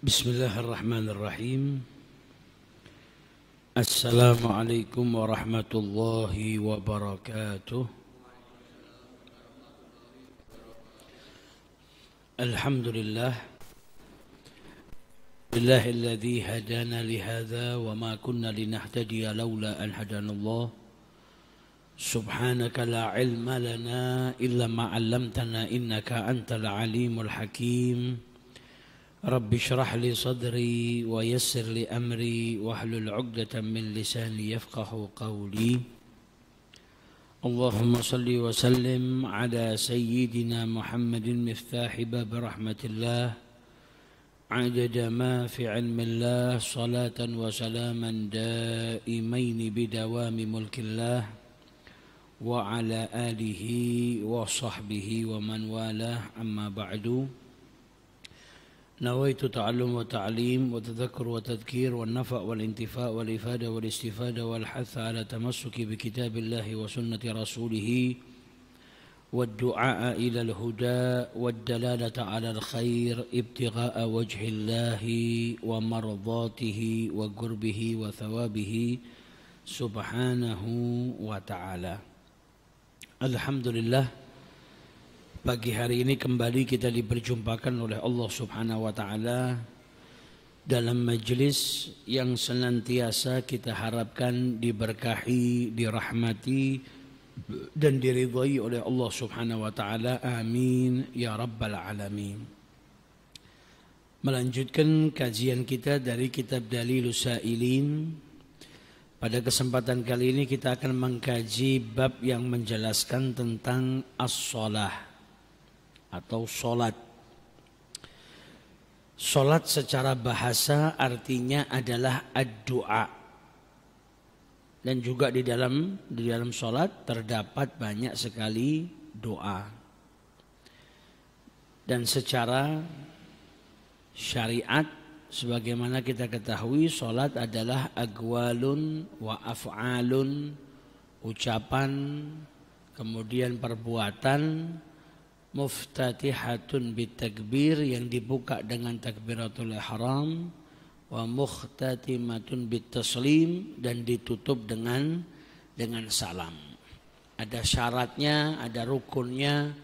Bismillahirrahmanirrahim. Assalamualaikum warahmatullahi wabarakatuh. Alhamdulillah Billahilladzi hadana lihadza wa ma kunna linahtadiya laula an hadanallah. Subhanaka la ilma lana illa ma 'allamtana innaka antal alimul hakim. Rabbi shrah li sadri wa yassir li amri wahlul 'uqdatam min lisani yafqahu qawli. Allahumma salli wa sallim ala sayyidina Muhammadin miftahi bab rahmatillah adada ma fi 'ilmillah salatan wa salaman daimain bidawami mulkillah wa ala alihi wa sahbihi wa man walah amma ba'du. نويت تعلم وتعليم وتذكر وتذكير والنفع والانتفاع والإفادة والاستفادة والحث على تمسك بكتاب الله وسنة رسوله والدعاء إلى الهدى والدلالة على الخير ابتغاء وجه الله ومرضاته وقربه وثوابه سبحانه وتعالى. الحمد لله. Pagi hari ini kembali kita diperjumpakan oleh Allah Subhanahu wa Ta'ala dalam majlis yang senantiasa kita harapkan diberkahi, dirahmati dan diridhai oleh Allah Subhanahu wa Ta'ala. Amin ya rabbal alamin. Melanjutkan kajian kita dari kitab Dalilus Sa'ilin. Pada kesempatan kali ini kita akan mengkaji bab yang menjelaskan tentang as-shalah atau solat. Solat secara bahasa artinya adalah ad-du'a. Dan juga di dalam solat terdapat banyak sekali doa. Dan secara syariat sebagaimana kita ketahui, solat adalah aqwalun wa af'alun, ucapan kemudian perbuatan, muftatihatun bitakbir yang dibuka dengan takbiratul ihram, wa mukhtatimatun bitaslim dan ditutup dengan salam. Ada syaratnya, ada rukunnya,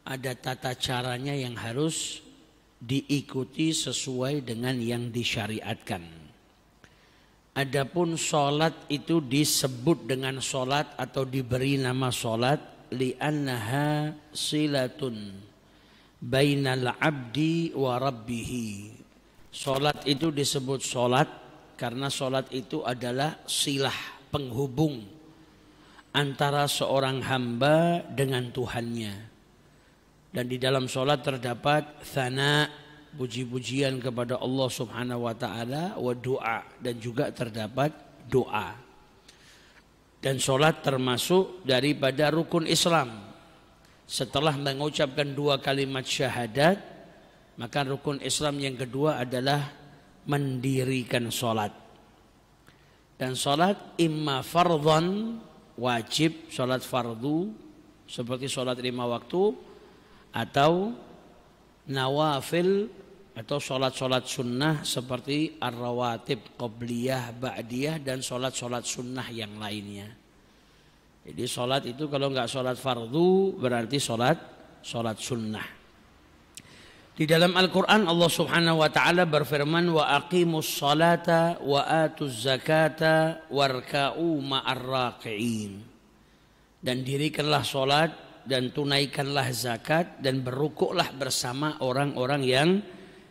ada tata caranya yang harus diikuti sesuai dengan yang disyariatkan. Adapun solat itu disebut dengan solat atau diberi nama solat li'annaha silatun bainal abdi wa rabbihi. Solat itu disebut solat karena solat itu adalah silah, penghubung antara seorang hamba dengan Tuhannya. Dan di dalam solat terdapat thana, puji-pujian kepada Allah Subhanahu wa Ta'ala, wa doa, dan juga terdapat doa. Dan solat termasuk daripada rukun Islam. Setelah mengucapkan 2 kalimat syahadat, maka rukun Islam yang kedua adalah mendirikan solat. Dan solat imma fardhan, wajib, solat fardu seperti solat 5 waktu, atau nawafil atau solat-solat sunnah seperti ar-rawatib, qobliyah, ba'diyah, dan solat-solat sunnah yang lainnya. Jadi solat itu kalau enggak solat fardu berarti solat sunnah. Di dalam Al-Quran Allah Subhanahu wa Ta'ala berfirman, wa aqimus salata wa atuz zakata warka'u ma'ar raqi'in. Dan dirikanlah solat dan tunaikanlah zakat dan berrukuklah bersama orang-orang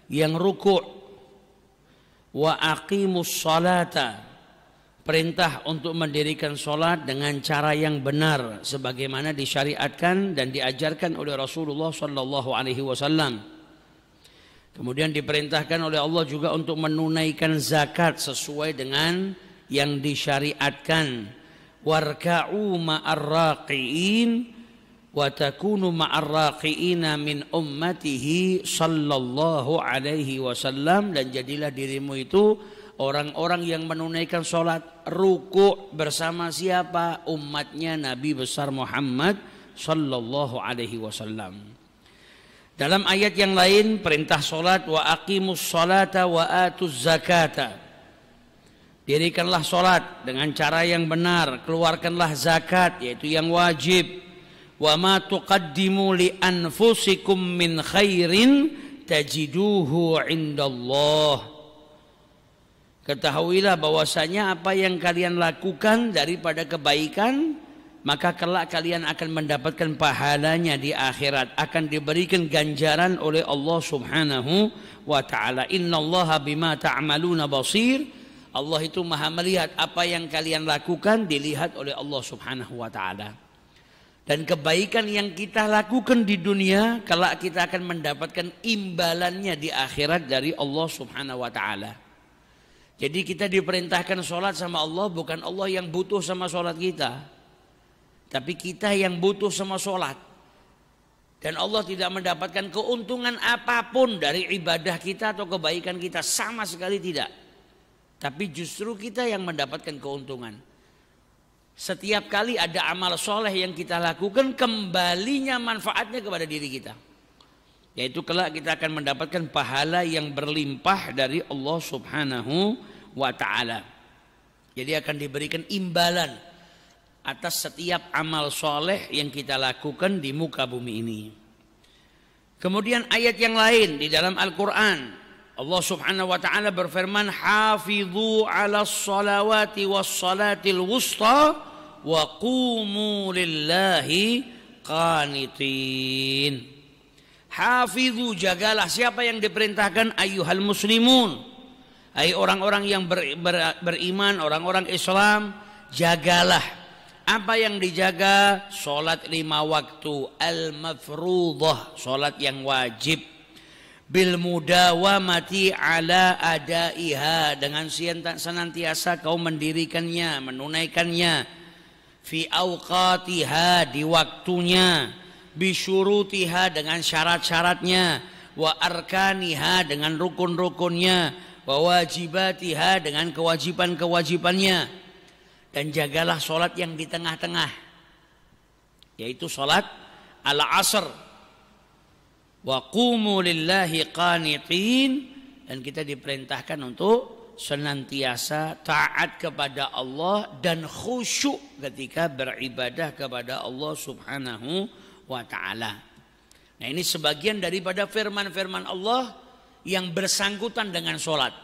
yang rukuk. Wa aqimus salata, perintah untuk mendirikan solat dengan cara yang benar sebagaimana disyariatkan dan diajarkan oleh Rasulullah sallallahu alaihi wasallam. Kemudian diperintahkan oleh Allah juga untuk menunaikan zakat sesuai dengan yang disyariatkan. Warka'u ma'ar raqi'in wa takunu ma'ar raqi'ina min ummatihi sallallahu alaihi wasallam, dan jadilah dirimu itu orang-orang yang menunaikan solat ruku' bersama siapa? Umatnya Nabi besar Muhammad sallallahu alaihi wasallam. Dalam ayat yang lain perintah solat, wa aqimus salata wa atuz zakata. Dirikanlah solat dengan cara yang benar, keluarkanlah zakat yaitu yang wajib. Wa ma tuqaddimu li anfusikum min khairin tajiduhu indallah. Ketahuilah bahwasanya apa yang kalian lakukan daripada kebaikan, maka kelak kalian akan mendapatkan pahalanya di akhirat, akan diberikan ganjaran oleh Allah Subhanahu wa taala. Innallaha bima ta'maluna basir. Allah itu Maha melihat apa yang kalian lakukan, dilihat oleh Allah Subhanahu wa taala. Dan kebaikan yang kita lakukan di dunia, kelak kita akan mendapatkan imbalannya di akhirat dari Allah Subhanahu wa taala. Jadi kita diperintahkan sholat sama Allah, bukan Allah yang butuh sama sholat kita, tapi kita yang butuh sama sholat. Dan Allah tidak mendapatkan keuntungan apapun dari ibadah kita atau kebaikan kita, sama sekali tidak. Tapi justru kita yang mendapatkan keuntungan. Setiap kali ada amal soleh yang kita lakukan, kembalinya manfaatnya kepada diri kita, yaitu kelak kita akan mendapatkan pahala yang berlimpah dari Allah Subhanahu wa ta'ala. Jadi akan diberikan imbalan atas setiap amal soleh yang kita lakukan di muka bumi ini. Kemudian ayat yang lain di dalam Al-Quran, Allah Subhanahu wa ta'ala berfirman, hafidhu ala salawati was salatil wusta wa qumu lillahi qanitin. Hafidhu, jagalah. Siapa yang diperintahkan? Ayyuhal muslimun, hai orang-orang yang beriman, orang-orang Islam, jagalah. Apa yang dijaga? Salat 5 waktu al-mafruḍah, salat yang wajib. Bil mudawamati ala adaiha, dengan senantiasa kau mendirikannya, menunaikannya. Fi awqatiha, di waktunya. Bisyurutiha, dengan syarat-syaratnya. Wa arkaniha, dengan rukun-rukunnya. Wa wajibatiha, dengan kewajiban-kewajibannya. Dan jagalah solat yang di tengah-tengah, yaitu solat al-asr. Wa qumu lillahi qanitin. Dan kita diperintahkan untuk senantiasa taat kepada Allah dan khusyuk ketika beribadah kepada Allah Subhanahu wa ta'ala. Nah, ini sebagian daripada firman-firman Allah yang bersangkutan dengan solat,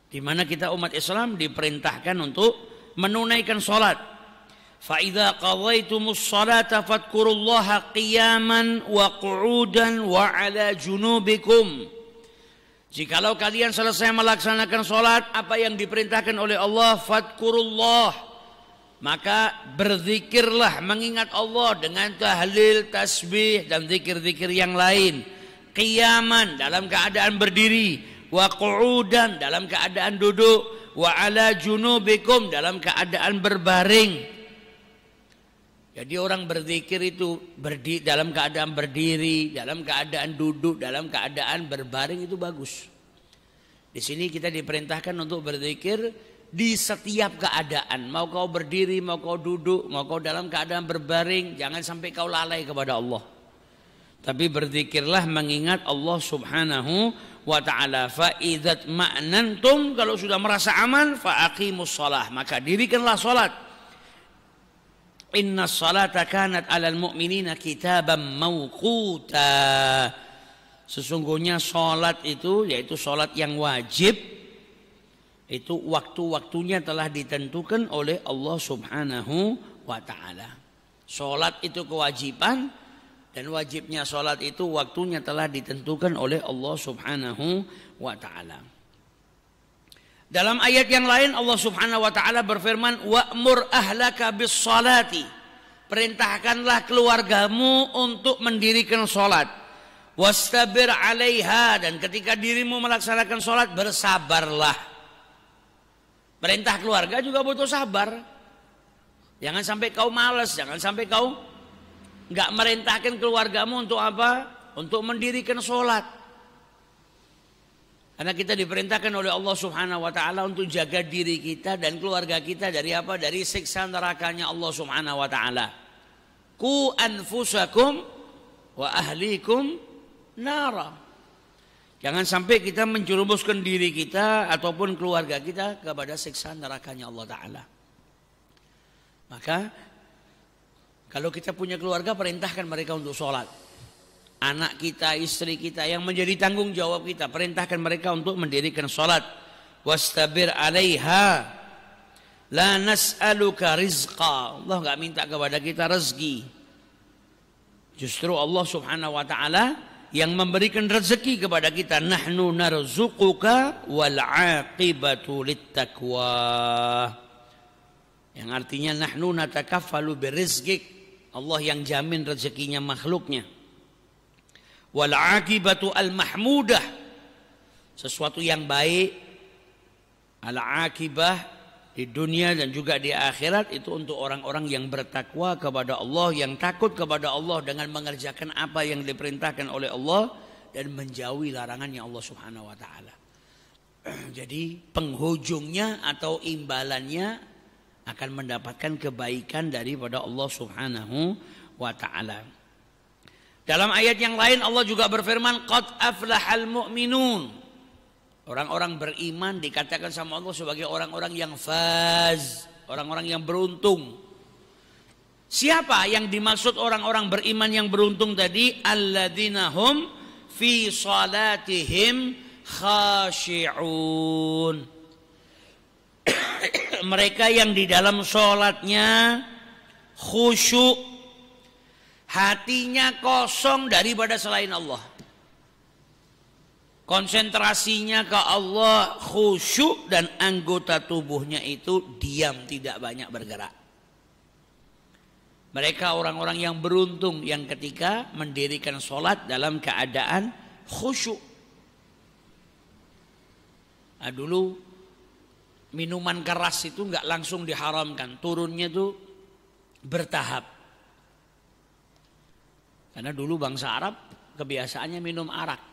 di mana kita umat Islam diperintahkan untuk menunaikan solat. Fa idza qadaytumus salata fadhkurullaha qiyaman wa qu'udan wa ala junubikum. Jikalau kalian selesai melaksanakan solat, apa yang diperintahkan oleh Allah, fadhkurullah, maka berzikirlah, mengingat Allah dengan tahlil, tasbih dan zikir-zikir yang lain. Qiyaman, dalam keadaan berdiri, wa qu'udan, dalam keadaan duduk, wa ala junubikum, dalam keadaan berbaring. Jadi orang berzikir itu dalam keadaan berdiri, dalam keadaan duduk, dalam keadaan berbaring, itu bagus. Di sini kita diperintahkan untuk berzikir di setiap keadaan. Mau kau berdiri, mau kau duduk, mau kau dalam keadaan berbaring, jangan sampai kau lalai kepada Allah. Tapi berzikirlah mengingat Allah Subhanahu wa ta'ala. Fa idzat ma'nantum, kalau sudah merasa aman, fa aqimus shalah, maka dirikanlah salat. Inna salata kanat 'alal mu'minina kitaban mawquta. Sesungguhnya salat itu, yaitu salat yang wajib, itu waktu-waktunya telah ditentukan oleh Allah Subhanahu wa ta'ala. Salat itu kewajiban, dan wajibnya salat itu waktunya telah ditentukan oleh Allah Subhanahu wa ta'ala. Dalam ayat yang lain Allah Subhanahu wa ta'ala berfirman, wa'mur ahlaka bis salati, perintahkanlah keluargamu untuk mendirikan salat. Wastabir 'alaiha, dan ketika dirimu melaksanakan salat, bersabarlah. Perintah keluarga juga butuh sabar. Jangan sampai kau malas, jangan sampai kau enggak merintahkan keluargamu untuk apa? Untuk mendirikan salat. Karena kita diperintahkan oleh Allah Subhanahu wa ta'ala untuk jaga diri kita dan keluarga kita dari apa? Dari siksa nerakanya Allah Subhanahu wa ta'ala. Qu anfusakum wa ahlikum nara. Jangan sampai kita menjerumuskan diri kita ataupun keluarga kita kepada siksa nerakanya Allah Ta'ala. Maka kalau kita punya keluarga, perintahkan mereka untuk sholat. Anak kita, istri kita yang menjadi tanggung jawab kita, perintahkan mereka untuk mendirikan sholat. Wastabir 'alaiha la nas'aluka rizqa. Allah enggak minta kepada kita rezeki. Justru Allah Subhanahu wa taala yang memberikan rezeki kepada kita. Nahnu narzuquka wal 'aqibatu littaqwa. Yang artinya nahnu natakaffalu birizqik. Allah yang jamin rezekinya makhluknya. Wal 'aqibatu al mahmudah. Sesuatu yang baik, al 'aqibah di dunia dan juga di akhirat itu untuk orang-orang yang bertakwa kepada Allah, yang takut kepada Allah dengan mengerjakan apa yang diperintahkan oleh Allah dan menjauhi larangannya Allah Subhanahu wa taala. Jadi penghujungnya atau imbalannya akan mendapatkan kebaikan daripada Allah Subhanahu wa taala. Dalam ayat yang lain Allah juga berfirman, qad aflahal mu'minun. Orang-orang beriman dikatakan sama Allah sebagai orang-orang yang faz, orang-orang yang beruntung. Siapa yang dimaksud orang-orang beriman yang beruntung tadi? Alladzina hum fi salatihim khashi'un. Mereka yang di dalam sholatnya khusyuk, hatinya kosong daripada selain Allah. Konsentrasinya ke Allah, khusyuk, dan anggota tubuhnya itu diam, tidak banyak bergerak. Mereka orang-orang yang beruntung yang ketika mendirikan sholat dalam keadaan khusyuk. Nah, dulu minuman keras itu nggak langsung diharamkan, turunnya itu bertahap. Karena dulu bangsa Arab kebiasaannya minum arak.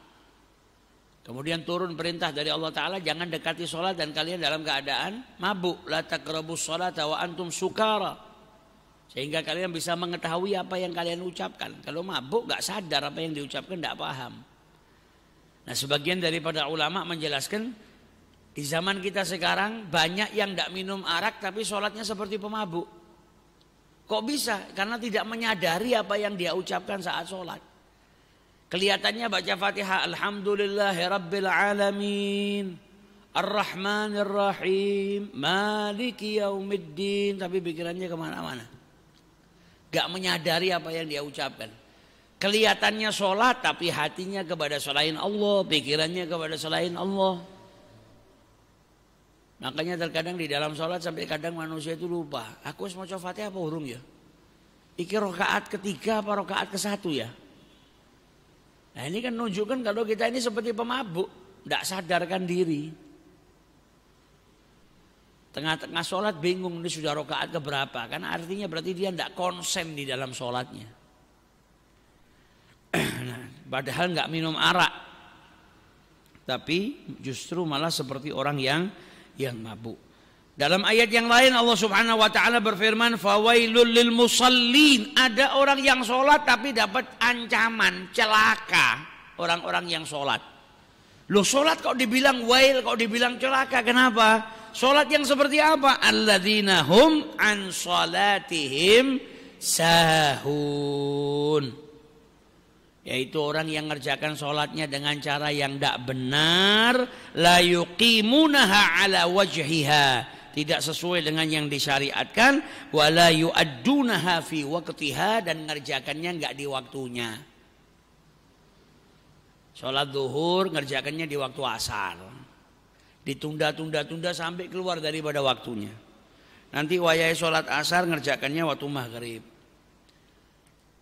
Kemudian turun perintah dari Allah Ta'ala, jangan dekati sholat dan kalian dalam keadaan mabuk. La taqrabus sholata wa antum sukara. Sehingga kalian bisa mengetahui apa yang kalian ucapkan. Kalau mabuk gak sadar apa yang diucapkan, gak paham. Nah, sebagian daripada ulama menjelaskan, di zaman kita sekarang banyak yang gak minum arak tapi sholatnya seperti pemabuk. Kok bisa? Karena tidak menyadari apa yang dia ucapkan saat sholat. Kelihatannya baca Fatihah, Alhamdulillahi Rabbil Alamin, Ar-Rahmanir Rahim, Maliki Yaumiddin, tapi pikirannya kemana-mana. Gak menyadari apa yang dia ucapkan. Kelihatannya sholat, tapi hatinya kepada selain Allah, pikirannya kepada selain Allah. Makanya terkadang di dalam sholat sampai kadang manusia itu lupa. Aku harus mau coba Fatihah apa urung ya? Iki rokaat ketiga apa rokaat ke-1 ya? Nah, ini kan menunjukkan kalau kita ini seperti pemabuk, tidak sadarkan diri. Tengah-tengah sholat bingung ini sudah rakaat keberapa, karena artinya berarti dia tidak konsen di dalam sholatnya. Nah, padahal nggak minum arak, tapi justru malah seperti orang yang mabuk. Dalam ayat yang lain Allah Subhanahu wa taala berfirman, fawailul lil musallin. Ada orang yang sholat tapi dapat ancaman celaka. Orang-orang yang sholat. Loh, sholat kok dibilang wail, kok dibilang celaka, kenapa? Sholat yang seperti apa? Alladzina hum an sholatihim sahun. Yaitu orang yang ngerjakan sholatnya dengan cara yang tidak benar. La yuqimunaha ala wajhiha. Tidak sesuai dengan yang disyariatkan. Wala yu'addunaha fi waqtiha. Dan ngerjakannya enggak di waktunya. Sholat zuhur ngerjakannya di waktu asar. Ditunda-tunda sampai keluar daripada waktunya. Nanti wayai sholat asar ngerjakannya waktu maghrib.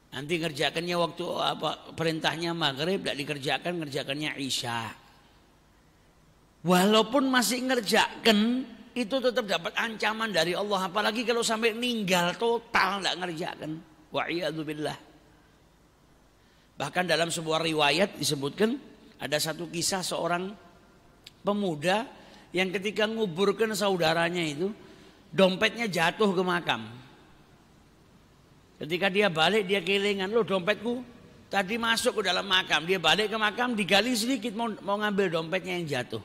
Nanti ngerjakannya waktu perintahnya maghrib, tidak dikerjakan, ngerjakannya isya. Walaupun masih ngerjakan, itu tetap dapat ancaman dari Allah. Apalagi kalau sampai meninggal total tidak ngerjakan. Wa'iyadzubillah. Bahkan dalam sebuah riwayat disebutkan, ada satu kisah seorang pemuda yang ketika nguburkan saudaranya itu, dompetnya jatuh ke makam. Ketika dia balik dia kelingan, loh dompetku Tadi masuk ke dalam makam, dia balik ke makam, digali sedikit mau ngambil dompetnya yang jatuh.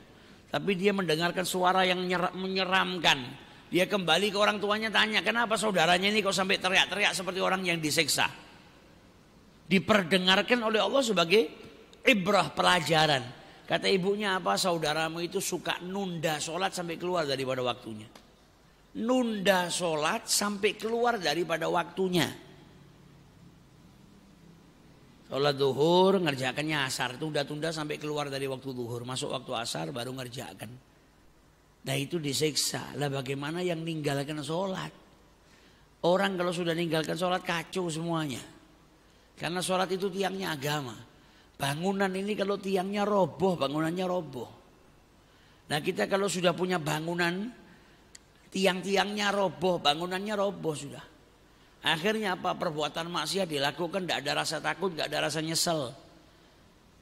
Tapi dia mendengarkan suara yang menyeramkan. Dia kembali ke orang tuanya tanya, kenapa saudaranya ini kok sampai teriak-teriak seperti orang yang disiksa. Diperdengarkan oleh Allah sebagai ibrah, pelajaran. Kata ibunya apa? Saudaramu itu suka nunda sholat sampai keluar daripada waktunya. Nunda sholat sampai keluar daripada waktunya. Sholat zuhur ngerjakannya asar, tunda-tunda sampai keluar dari waktu zuhur, masuk waktu asar baru ngerjakan. Nah itu disiksa. Lah bagaimana yang ninggalkan sholat? Orang kalau sudah ninggalkan sholat kacau semuanya. Karena sholat itu tiangnya agama. Bangunan ini kalau tiangnya roboh, bangunannya roboh. Nah kita kalau sudah punya bangunan, tiang-tiangnya roboh, bangunannya roboh sudah. Akhirnya apa? Perbuatan maksiat dilakukan, tidak ada rasa takut, tidak ada rasa nyesel.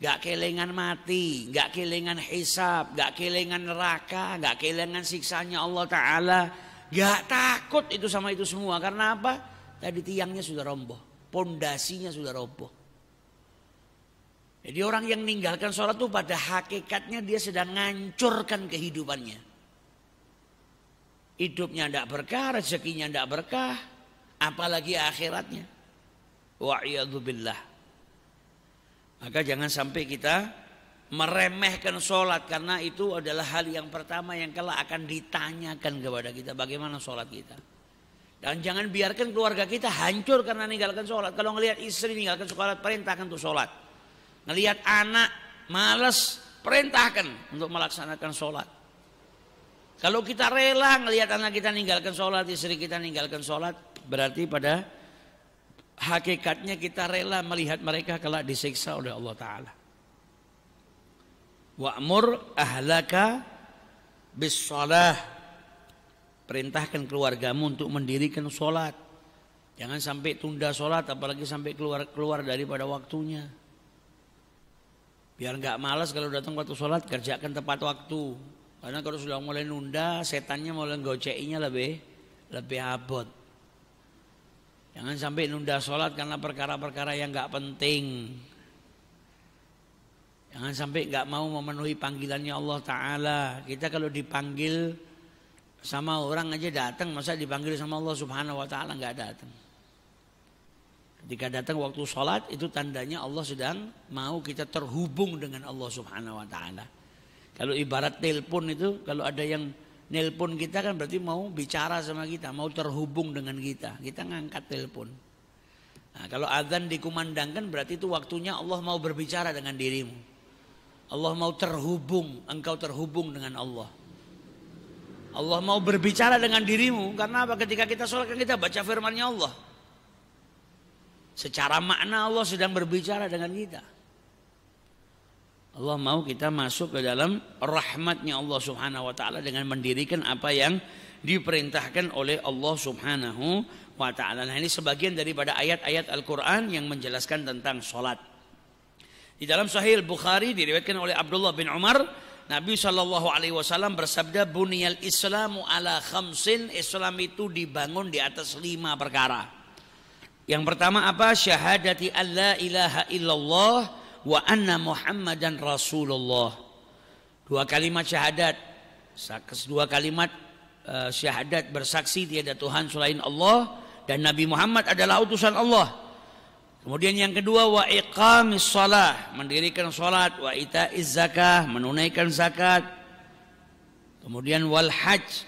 Gak kelingan mati, gak kelingan hisab, gak kelingan neraka, gak kelingan siksanya Allah Ta'ala. Gak takut itu sama itu semua. Karena apa? Tadi tiangnya sudah roboh, pondasinya sudah roboh. Jadi orang yang meninggalkan sholat itu pada hakikatnya dia sedang menghancurkan kehidupannya. Hidupnya tidak berkah, rezekinya tidak berkah, apalagi akhiratnya. Wa'iyadzubillah. Maka jangan sampai kita meremehkan sholat, karena itu adalah hal yang pertama yang kelak akan ditanyakan kepada kita, bagaimana sholat kita. Dan jangan biarkan keluarga kita hancur karena meninggalkan sholat. Kalau ngelihat istri meninggalkan sholat, perintahkan untuk sholat. Ngelihat anak malas, perintahkan untuk melaksanakan sholat. Kalau kita rela ngelihat anak kita meninggalkan sholat, istri kita meninggalkan sholat, berarti pada hakikatnya kita rela melihat mereka kelak disiksa oleh Allah Ta'ala. Wa'mur ahlaka bis shalah. Perintahkan keluargamu untuk mendirikan sholat. Jangan sampai tunda sholat, apalagi sampai keluar daripada waktunya. Biar nggak malas kalau datang waktu sholat, kerjakan tepat waktu. Karena kalau sudah mulai nunda, setannya mulai goceinya lebih abot. Jangan sampai nunda sholat karena perkara-perkara yang nggak penting. Jangan sampai nggak mau memenuhi panggilannya Allah Ta'ala. Kita kalau dipanggil sama orang aja datang, masa dipanggil sama Allah Subhanahu Wa Ta'ala nggak datang. Ketika datang waktu sholat, itu tandanya Allah sedang mau kita terhubung dengan Allah Subhanahu Wa Ta'ala. Kalau ibarat telepon itu, kalau ada yang nelpon kita kan berarti mau bicara sama kita, mau terhubung dengan kita. Kita ngangkat telepon. Nah, kalau azan dikumandangkan berarti itu waktunya Allah mau berbicara dengan dirimu. Allah mau terhubung, engkau terhubung dengan Allah. Allah mau berbicara dengan dirimu. Karena apa? Ketika kita sholat kan kita baca firman-Nya Allah. Secara makna Allah sedang berbicara dengan kita. Allah mau kita masuk ke dalam rahmatnya Allah Subhanahu Wa Ta'ala dengan mendirikan apa yang diperintahkan oleh Allah Subhanahu Wa Ta'ala. Nah ini sebagian daripada ayat-ayat Al-Quran yang menjelaskan tentang sholat. Di dalam Sahih Bukhari diriwayatkan oleh Abdullah bin Umar, Nabi SAW bersabda, Buniyal Islamu ala khamsin. Islam itu dibangun di atas 5 perkara. Yang pertama apa? Syahadati an la ilaha illallah wa anna Muhammadan Rasulullah. 2 kalimat syahadat. 2 kalimat syahadat bersaksi tiada Tuhan selain Allah dan Nabi Muhammad adalah utusan Allah. Kemudian yang kedua, wa iqamis shalah, mendirikan salat, wa itaiz zakah, menunaikan zakat. Kemudian wal hajj,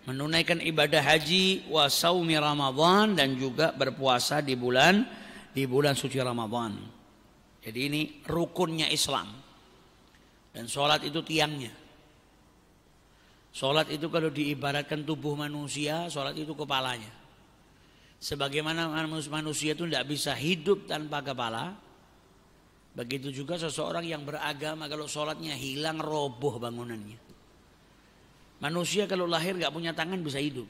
menunaikan ibadah haji, wa saumi Ramadan, dan juga berpuasa di bulan suci Ramadan. Jadi ini rukunnya Islam. Dan salat itu tiangnya. Salat itu kalau diibaratkan tubuh manusia, salat itu kepalanya. Sebagaimana manusia itu tidak bisa hidup tanpa kepala, begitu juga seseorang yang beragama kalau sholatnya hilang, roboh bangunannya. Manusia kalau lahir nggak punya tangan bisa hidup.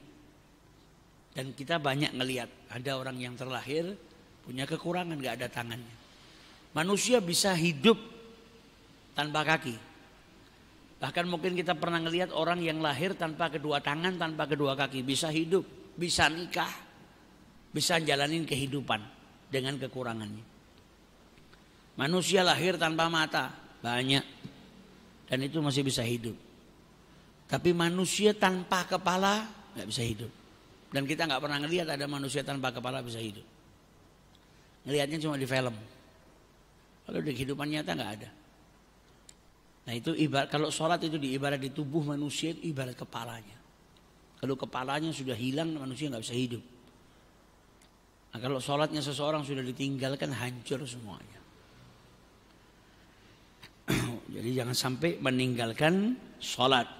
Dan kita banyak ngelihat ada orang yang terlahir punya kekurangan, nggak ada tangannya. Manusia bisa hidup tanpa kaki. Bahkan mungkin kita pernah ngelihat orang yang lahir tanpa kedua tangan, tanpa kedua kaki, bisa hidup, bisa nikah, bisa jalanin kehidupan dengan kekurangannya. Manusia lahir tanpa mata, banyak. Dan itu masih bisa hidup. Tapi manusia tanpa kepala nggak bisa hidup. Dan kita nggak pernah ngelihat ada manusia tanpa kepala bisa hidup. Ngelihatnya cuma di film. Kalau di kehidupan nyata nggak ada. Nah itu ibarat, kalau sholat itu diibarat di tubuh manusia itu ibarat kepalanya. Kalau kepalanya sudah hilang manusia nggak bisa hidup. Nah kalau sholatnya seseorang sudah ditinggalkan hancur semuanya. Jadi jangan sampai meninggalkan sholat.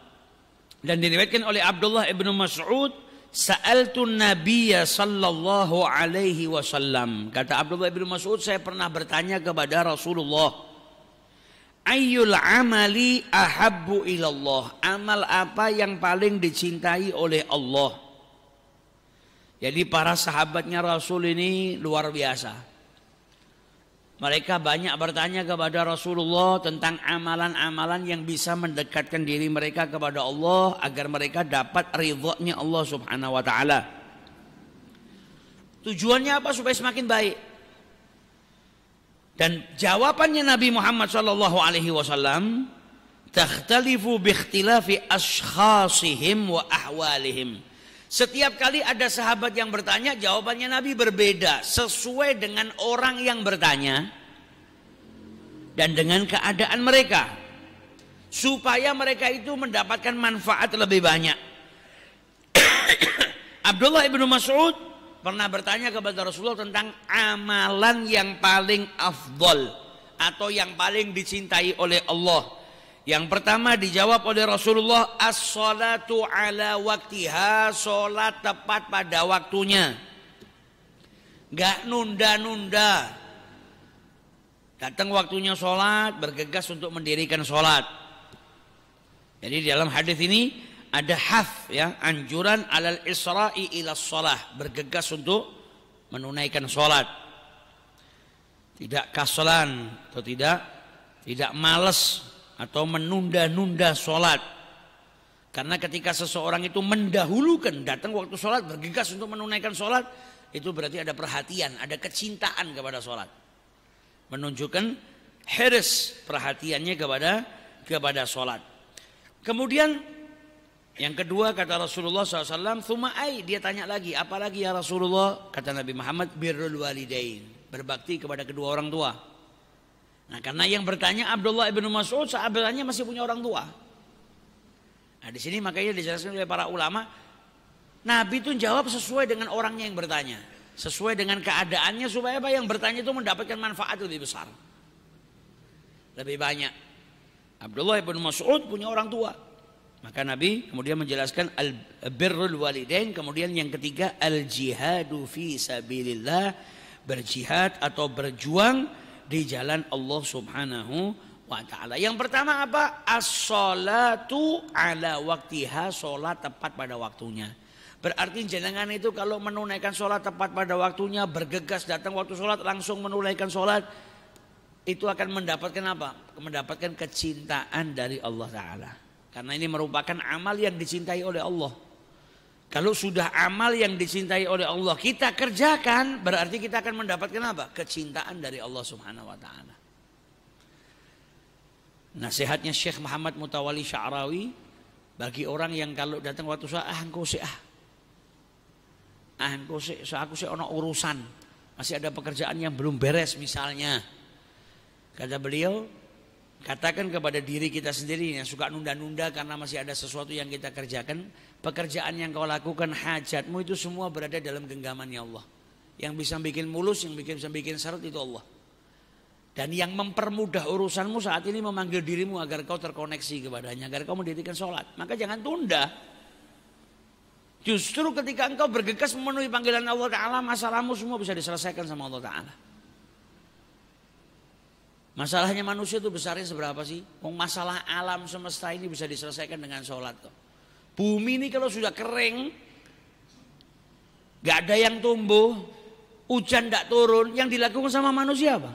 Dan diriwayatkan oleh Abdullah ibnu Mas'ud, sa'altu Nabiyya sallallahu alaihi wasallam. Kata Abdullah ibnu Mas'ud, saya pernah bertanya kepada Rasulullah, ayyul amali ahabbu ilallah, amal apa yang paling dicintai oleh Allah? Jadi para sahabatnya Rasul ini luar biasa. Mereka banyak bertanya kepada Rasulullah tentang amalan-amalan yang bisa mendekatkan diri mereka kepada Allah agar mereka dapat ridhonya Allah Subhanahu wa taala. Tujuannya apa? Supaya semakin baik. Dan jawabannya Nabi Muhammad sallallahu alaihi wasallam, takhtalifu bi ikhtilafi ashkhasihim wa ahwalihim. Setiap kali ada sahabat yang bertanya, jawabannya Nabi berbeda sesuai dengan orang yang bertanya dan dengan keadaan mereka, supaya mereka itu mendapatkan manfaat lebih banyak. Abdullah ibnu Mas'ud pernah bertanya kepada Rasulullah tentang amalan yang paling afdol atau yang paling dicintai oleh Allah. Yang pertama dijawab oleh Rasulullah, as-salatu ala waktiha, sholat tepat pada waktunya. Gak nunda-nunda. Datang waktunya sholat, bergegas untuk mendirikan sholat. Jadi dalam hadis ini ada haf, ya, anjuran alal isra'i ila sholah, bergegas untuk menunaikan sholat. Tidak kaslan atau tidak malas atau menunda-nunda sholat. Karena ketika seseorang itu mendahulukan datang waktu sholat, bergegas untuk menunaikan sholat, itu berarti ada perhatian, ada kecintaan kepada sholat, menunjukkan hirs, perhatiannya kepada sholat. Kemudian yang kedua kata Rasulullah SAW, thuma'ai, dia tanya lagi, apalagi ya Rasulullah? Kata Nabi Muhammad, birrul walidain, berbakti kepada kedua orang tua. Nah karena yang bertanya Abdullah ibnu Mas'ud, sahabatnya masih punya orang tua. Nah di sini makanya dijelaskan oleh para ulama, Nabi itu jawab sesuai dengan orangnya yang bertanya, sesuai dengan keadaannya, supaya apa yang bertanya itu mendapatkan manfaat lebih besar, lebih banyak. Abdullah ibnu Mas'ud punya orang tua, maka Nabi kemudian menjelaskan al-birrul walidain. Kemudian yang ketiga, al-jihadu fi sabilillah, berjihad atau berjuang di jalan Allah Subhanahu wa ta'ala. Yang pertama apa? As-salatu ala waktiha, sholat tepat pada waktunya. Berarti jenengan itu kalau menunaikan sholat tepat pada waktunya, bergegas datang waktu sholat langsung menunaikan sholat, itu akan mendapatkan apa? Mendapatkan kecintaan dari Allah Ta'ala. Karena ini merupakan amal yang dicintai oleh Allah. Kalau sudah amal yang dicintai oleh Allah kita kerjakan, berarti kita akan mendapatkan apa? Kecintaan dari Allah Subhanahu wa taala. Nasihatnya Syekh Muhammad Mutawalli Sya'rawi bagi orang yang kalau datang waktu sholat, engkau sih aku sih ono urusan, masih ada pekerjaan yang belum beres misalnya. Kata beliau, katakan kepada diri kita sendiri yang suka nunda-nunda karena masih ada sesuatu yang kita kerjakan, pekerjaan yang kau lakukan, hajatmu itu semua berada dalam genggamannya Allah. Yang bisa bikin mulus, yang bisa bikin syarat itu Allah. Dan yang mempermudah urusanmu saat ini memanggil dirimu agar kau terkoneksi kepadanya, agar kau mendirikan sholat. Maka jangan tunda. Justru ketika engkau bergegas memenuhi panggilan Allah Ta'ala, masalahmu semua bisa diselesaikan sama Allah Ta'ala. Masalahnya manusia itu besarnya seberapa sih? Masalah alam semesta ini bisa diselesaikan dengan sholat kok. Bumi ini kalau sudah kering, gak ada yang tumbuh, hujan gak turun, yang dilakukan sama manusia apa?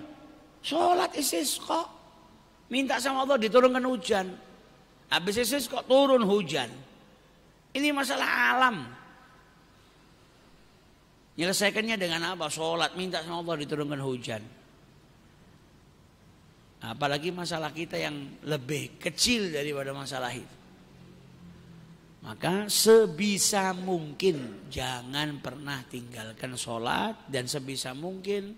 Sholat istisqa, minta sama Allah diturunkan hujan. Habis istisqa turun hujan. Ini masalah alam. Menyelesaikannya dengan apa? Sholat, minta sama Allah diturunkan hujan. Apalagi masalah kita yang lebih kecil daripada masalah itu. Maka sebisa mungkin jangan pernah tinggalkan sholat, dan sebisa mungkin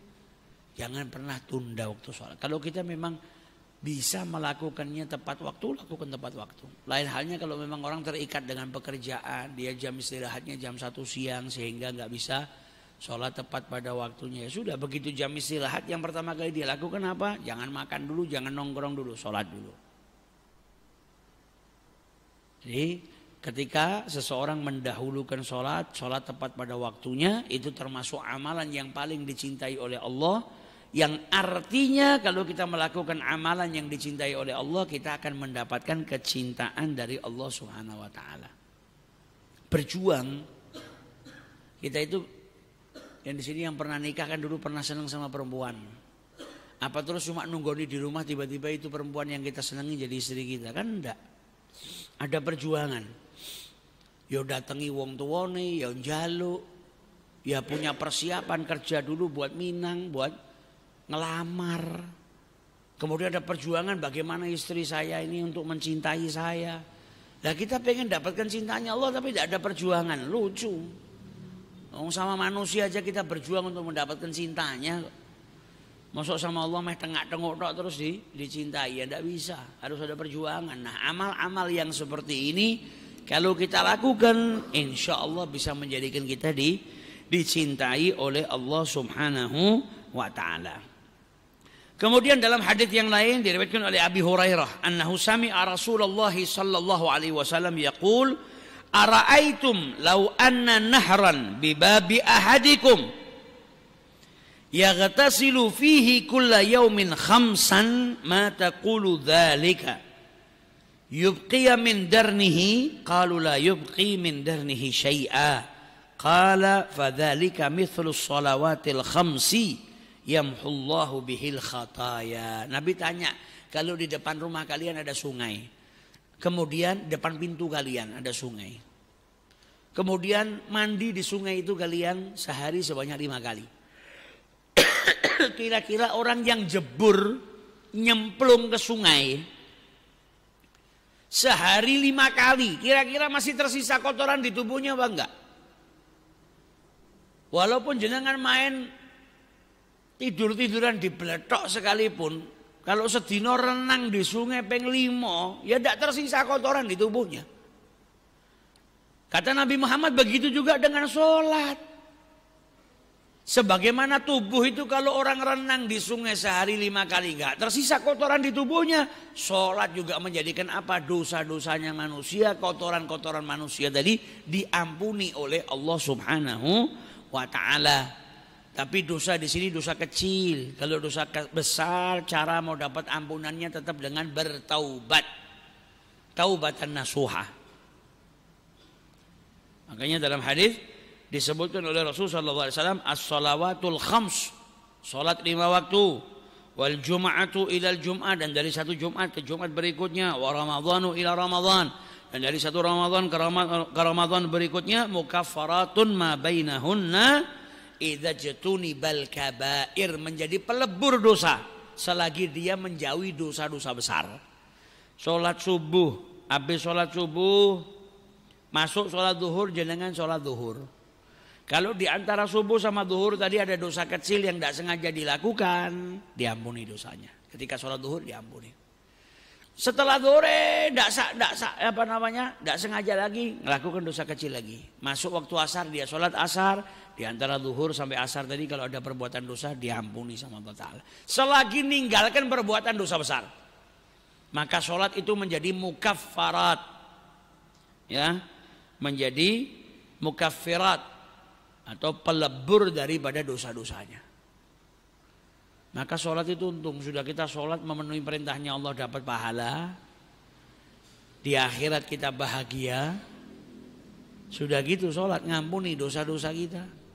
jangan pernah tunda waktu sholat. Kalau kita memang bisa melakukannya tepat waktu, lakukan tepat waktu. Lain halnya kalau memang orang terikat dengan pekerjaan, dia jam istirahatnya jam 1 siang sehingga nggak bisa sholat tepat pada waktunya. Ya sudah, begitu jam istirahat yang pertama kali dia lakukan apa? Jangan makan dulu, jangan nongkrong dulu, sholat dulu. Jadi ketika seseorang mendahulukan sholat tepat pada waktunya, itu termasuk amalan yang paling dicintai oleh Allah. Yang artinya kalau kita melakukan amalan yang dicintai oleh Allah, kita akan mendapatkan kecintaan dari Allah Subhanahu wa taala. Berjuang. Kita itu yang di sini yang pernah nikah kan dulu pernah senang sama perempuan. Apa terus cuma nunggoni di rumah tiba-tiba itu perempuan yang kita senangi jadi istri kita? Kan enggak. Ada perjuangan. Ya datangi wong tuwane, ya njaluk, ya punya persiapan kerja dulu buat minang, buat ngelamar. Kemudian ada perjuangan bagaimana istri saya ini untuk mencintai saya. Nah kita pengen dapatkan cintanya Allah tapi tidak ada perjuangan. Lucu. Sama manusia aja kita berjuang untuk mendapatkan cintanya. Masuk sama Allah meh tengok-tengok terus dicintai. Ya tidak bisa. Harus ada perjuangan. Nah amal-amal yang seperti ini kalau kita lakukan, insya Allah bisa menjadikan kita dicintai oleh Allah Subhanahu wa ta'ala. Kemudian dalam hadis yang lain diriwayatkan oleh Abi Hurairah, annahu sami'a Rasulullah sallallahu alaihi wasallam yaqul, ara'aitum law anna nahran bi babi ahadikum yaghtasilu fihi kulla yawmin khamsan ma taqulu dzalika yubqiya min darnihi qalu la yubqi min darnihi syai'a qala fadzalika mithlu shalawatil khamsi yamhullahu bihil khataya. Nabi tanya, kalau di depan rumah kalian ada sungai, kemudian depan pintu kalian ada sungai, kemudian mandi di sungai itu kalian sehari sebanyak 5 kali. Kira-kira orang yang jebur nyemplung ke sungai sehari 5 kali, kira-kira masih tersisa kotoran di tubuhnya apa enggak? Walaupun jenengan main tidur-tiduran di beletok sekalipun, kalau sedino renang di sungai peng 5, ya tidak tersisa kotoran di tubuhnya. Kata Nabi Muhammad begitu juga dengan sholat. Sebagaimana tubuh itu kalau orang renang di sungai sehari 5 kali enggak tersisa kotoran di tubuhnya, sholat juga menjadikan apa? Dosa-dosanya manusia, kotoran-kotoran manusia tadi diampuni oleh Allah Subhanahu wa ta'ala. Tapi dosa di sini dosa kecil. Kalau dosa besar, cara mau dapat ampunannya tetap dengan bertaubat. Taubatan nasuha. Makanya dalam hadis disebutkan oleh Rasulullah SAW, as-salawatul khams, salat 5 waktu, wal jum'atu ilal jum'ah, dan dari satu Jumat ke Jumat berikutnya, wa ramadhanu ila ramadhan, dan dari satu Ramadhan ke Ramadhan berikutnya, mukaffaratun ma bainahunna idza jatunibal kabair, menjadi pelebur dosa selagi dia menjauhi dosa-dosa besar. Salat subuh, habis salat subuh masuk salat zuhur, jenengan salat zuhur. Kalau di antara subuh sama zuhur tadi ada dosa kecil yang tidak sengaja dilakukan, diampuni dosanya. Ketika salat zuhur diampuni. Setelah zuhur tidak sengaja lagi melakukan dosa kecil lagi. Masuk waktu asar dia salat asar. Di antara zuhur sampai asar tadi kalau ada perbuatan dosa diampuni sama Allah Ta'ala. Selagi ninggalkan perbuatan dosa besar, maka sholat itu menjadi mukaffarat, ya, menjadi mukaffirat atau pelebur daripada dosa-dosanya. Maka sholat itu untung, sudah kita sholat memenuhi perintahnya Allah dapat pahala, di akhirat kita bahagia. Sudah gitu sholat ngampuni dosa-dosa kita.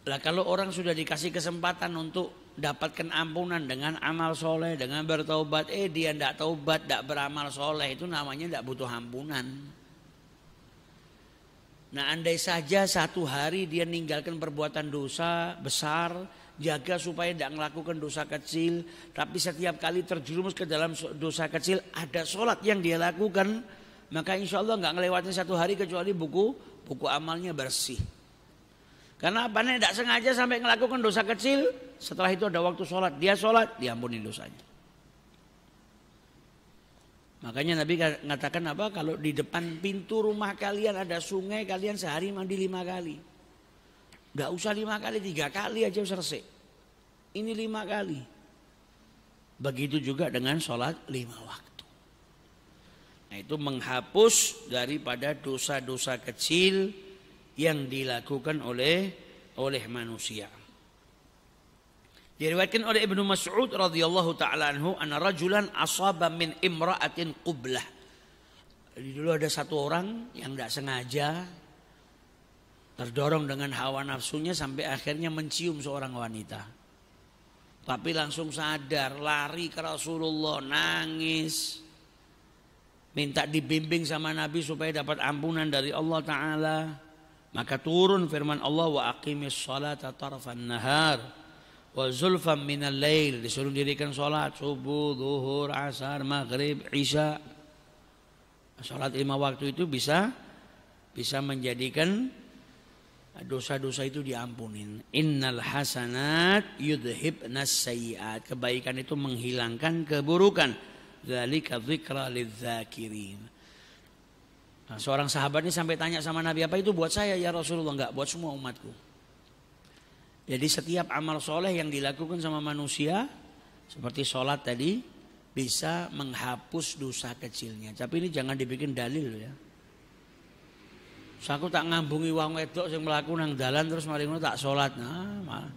Lah kalau orang sudah dikasih kesempatan untuk dapatkan ampunan dengan amal soleh, dengan bertaubat, dia tidak taubat, tidak beramal soleh, itu namanya tidak butuh ampunan. Nah, andai saja satu hari dia ninggalkan perbuatan dosa besar, jaga supaya tidak melakukan dosa kecil, tapi setiap kali terjerumus ke dalam dosa kecil ada sholat yang dia lakukan, maka insya Allah nggak ngelewatin satu hari kecuali buku amalnya bersih. Karena apa? Tidak sengaja sampai melakukan dosa kecil, setelah itu ada waktu sholat, dia sholat, diampuni dosanya. Makanya Nabi mengatakan apa? Kalau di depan pintu rumah kalian ada sungai, kalian sehari mandi 5 kali. Gak usah 5 kali, 3 kali aja selesai. Ini 5 kali. Begitu juga dengan sholat 5 waktu. Nah, itu menghapus daripada dosa-dosa kecil yang dilakukan oleh manusia. Diriwayatkan oleh Ibnu Mas'ud radhiyallahu taala anhu, anna rajulan asaba min imra'atin qublah. Jadi dulu ada satu orang yang tidak sengaja terdorong dengan hawa nafsunya sampai akhirnya mencium seorang wanita. Tapi langsung sadar, lari ke Rasulullah, nangis, minta dibimbing sama Nabi supaya dapat ampunan dari Allah Ta'ala. Maka turun firman Allah, wa aqimis salata tarafan nahar wa zulfan minal lail, disuruh dirikan sholat subuh, zuhur, asar, maghrib, isya. Sholat 5 waktu itu bisa menjadikan dosa-dosa itu diampunin. Innal hasanat yudhibnas sayyiat, kebaikan itu menghilangkan keburukan. Dzalika dzikra lidzakirin. Nah, seorang sahabat ini sampai tanya sama Nabi, apa itu buat saya ya Rasulullah? Enggak, buat semua umatku. Jadi setiap amal soleh yang dilakukan sama manusia seperti sholat tadi bisa menghapus dosa kecilnya. Tapi ini jangan dibikin dalil ya. Aku tak ngambungi wong wedok sing mlaku nang dalan terus mari ngono tak sholat. Nah,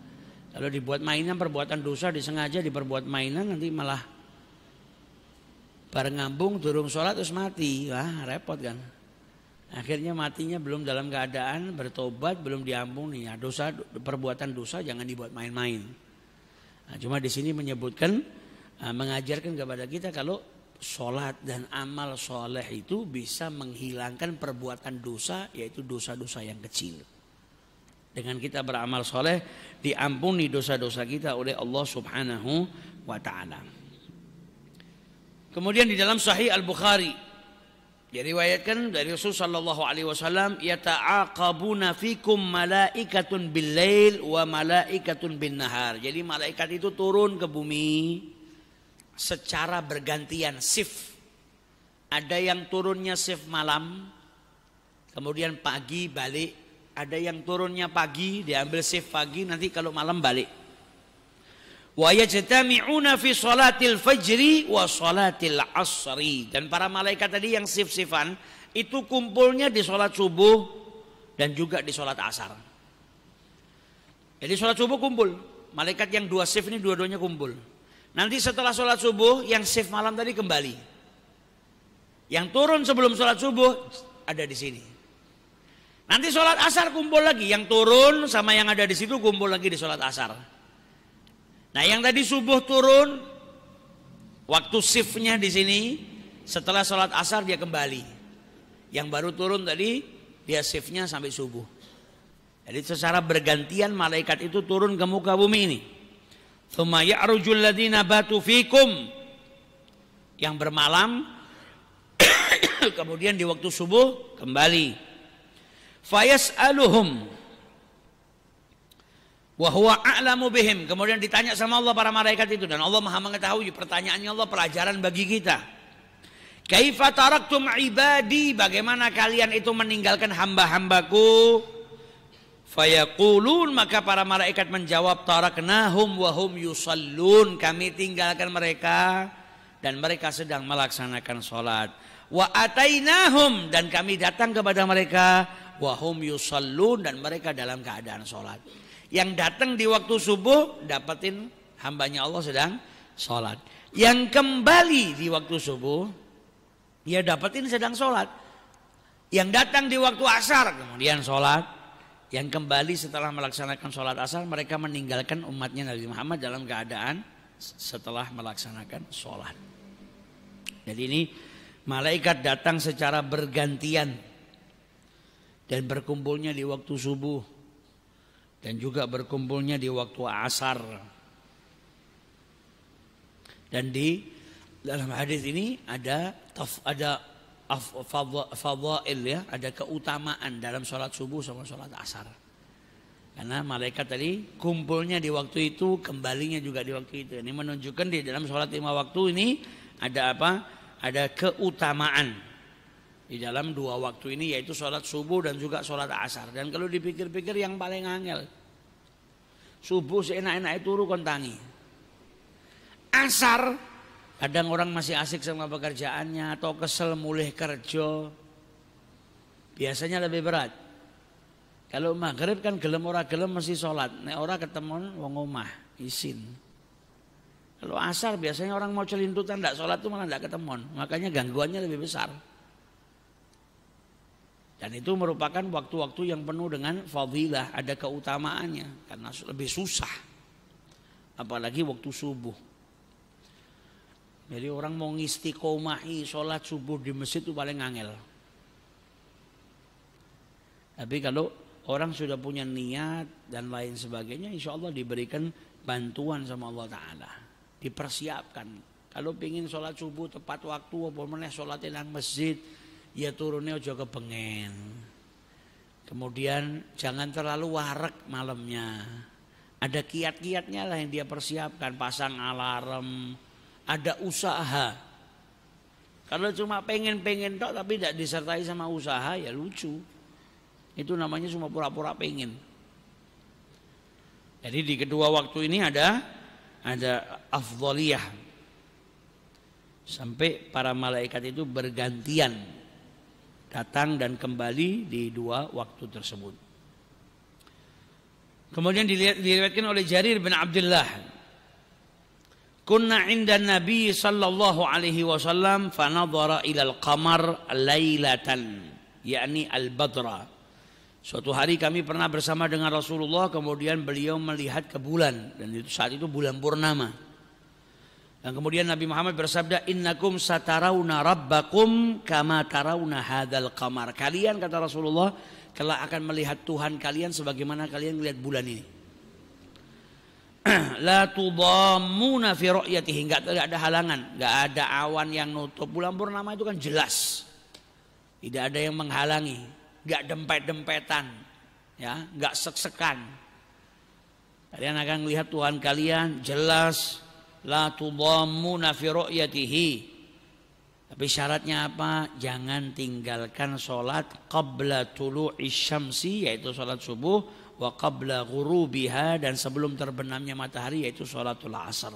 kalau dibuat mainan perbuatan dosa disengaja diperbuat mainan nanti malah bareng ngambung durung sholat terus mati. Wah, repot kan. Akhirnya matinya belum dalam keadaan bertobat, belum diampuni. Ya, perbuatan dosa jangan dibuat main-main. Nah, cuma di sini menyebutkan, mengajarkan kepada kita kalau sholat dan amal soleh itu bisa menghilangkan perbuatan dosa, yaitu dosa-dosa yang kecil. Dengan kita beramal soleh, diampuni dosa-dosa kita oleh Allah Subhanahu wa Ta'ala. Kemudian di dalam Sahih Al-Bukhari diriwayatkan dari Rasul sallallahu alaihi wasallam, yata'aqabuna fikum malaikatun bil-lail wa malaikatun bin-nahar. Jadi malaikat itu turun ke bumi secara bergantian shift. Ada yang turunnya shift malam, kemudian pagi balik. Ada yang turunnya pagi, diambil shift pagi, nanti kalau malam balik. Wa yajtami'una fi salatil fajri wa salatil asri. Dan para malaikat tadi yang shift-shiftan itu kumpulnya di salat subuh dan juga di salat asar. Jadi salat subuh kumpul, malaikat yang 2 shift ini dua-duanya kumpul. Nanti setelah salat subuh yang shift malam tadi kembali. Yang turun sebelum salat subuh ada di sini. Nanti salat asar kumpul lagi, yang turun sama yang ada di situ kumpul lagi di salat asar. Nah, yang tadi subuh turun, waktu shiftnya di sini, setelah sholat asar dia kembali. Yang baru turun tadi, dia shiftnya sampai subuh. Jadi secara bergantian malaikat itu turun ke muka bumi ini. Tsumma ya'rujul ladzina batu fikum, yang bermalam, kemudian di waktu subuh kembali. Fayas'aluhum wa huwa a'lamu bihim, kemudian ditanya sama Allah para malaikat itu, dan Allah Maha mengetahui. Pertanyaannya Allah pelajaran bagi kita. Kaifa taraktum ibadi, bagaimana kalian itu meninggalkan hamba-hambaku? Fayaqulun, maka para malaikat menjawab, taraknahum wa hum yusallun, kami tinggalkan mereka dan mereka sedang melaksanakan sholat. Wa atainahum, dan kami datang kepada mereka, wa hum yusallun, dan mereka dalam keadaan sholat. Yang datang di waktu subuh dapatin hambanya Allah sedang sholat. Yang kembali di waktu subuh dia dapatin sedang sholat. Yang datang di waktu asar kemudian sholat. Yang kembali setelah melaksanakan sholat asar, mereka meninggalkan umatnya Nabi Muhammad dalam keadaan setelah melaksanakan sholat. Jadi ini malaikat datang secara bergantian. dan berkumpulnya di waktu subuh dan juga berkumpulnya di waktu asar. Dan di dalam hadis ini ada fadhail ya, ada keutamaan dalam sholat subuh sama sholat asar. Karena malaikat tadi kumpulnya di waktu itu, kembalinya juga di waktu itu. Ini menunjukkan di dalam sholat 5 waktu ini ada apa? Ada keutamaan di dalam 2 waktu ini, yaitu sholat subuh dan juga sholat asar. Dan kalau dipikir-pikir yang paling angel, subuh seenak-enak itu turu kontangi. Asar kadang orang masih asik sama pekerjaannya atau kesel mulih kerja, biasanya lebih berat. Kalau maghrib kan gelem ora gelem mesti sholat, nek ora ketemu wong omah isin. Kalau asar biasanya orang mau celintutan ndak sholat tuh malah ndak ketemu, makanya gangguannya lebih besar. Dan itu merupakan waktu-waktu yang penuh dengan fadilah, ada keutamaannya karena lebih susah. Apalagi waktu subuh. Jadi orang mau ngistiqomahi sholat subuh di masjid itu paling angel. Tapi kalau orang sudah punya niat dan lain sebagainya, insya Allah diberikan bantuan sama Allah Ta'ala. Dipersiapkan. Kalau ingin sholat subuh tepat waktu, apa meneh sholatnya nang masjid, ya turunnya aja kebengen. Kemudian jangan terlalu warek malamnya. Ada kiat-kiatnya lah yang dia persiapkan, pasang alarm, ada usaha. Kalau cuma pengen-pengen tok tapi tidak disertai sama usaha, ya lucu. Itu namanya cuma pura-pura pengen. Jadi di kedua waktu ini ada afdhaliyah. Sampai para malaikat itu bergantian datang dan kembali di 2 waktu tersebut. Kemudian diriwayatkan oleh Jarir bin Abdullah, kunna 'inda Nabi sallallahu alaihi wasallam fa nadhara ila al-qamar lailatan, yakni al-badra. Suatu hari kami pernah bersama dengan Rasulullah, kemudian beliau melihat ke bulan, dan itu saat itu bulan purnama. Dan kemudian Nabi Muhammad bersabda, innakum satarawna rabbakum kama tarawna hadzal qamar. Kalian, kata Rasulullah, kelak akan melihat Tuhan kalian sebagaimana kalian melihat bulan ini. La tudammuna fi ru'yatihi, enggak ada halangan, enggak ada awan yang nutup. Bulan purnama itu kan jelas. Tidak ada yang menghalangi, enggak dempet-dempetan, ya, enggak sek-sekan. Kalian akan melihat Tuhan kalian jelas. La tudammuna fi ru'yatihi. Tapi syaratnya apa? Jangan tinggalkan sholat qabla tulu'i syamsi, yaitu sholat subuh, wa qabla ghurubiha, dan sebelum terbenamnya matahari, yaitu sholatul asar.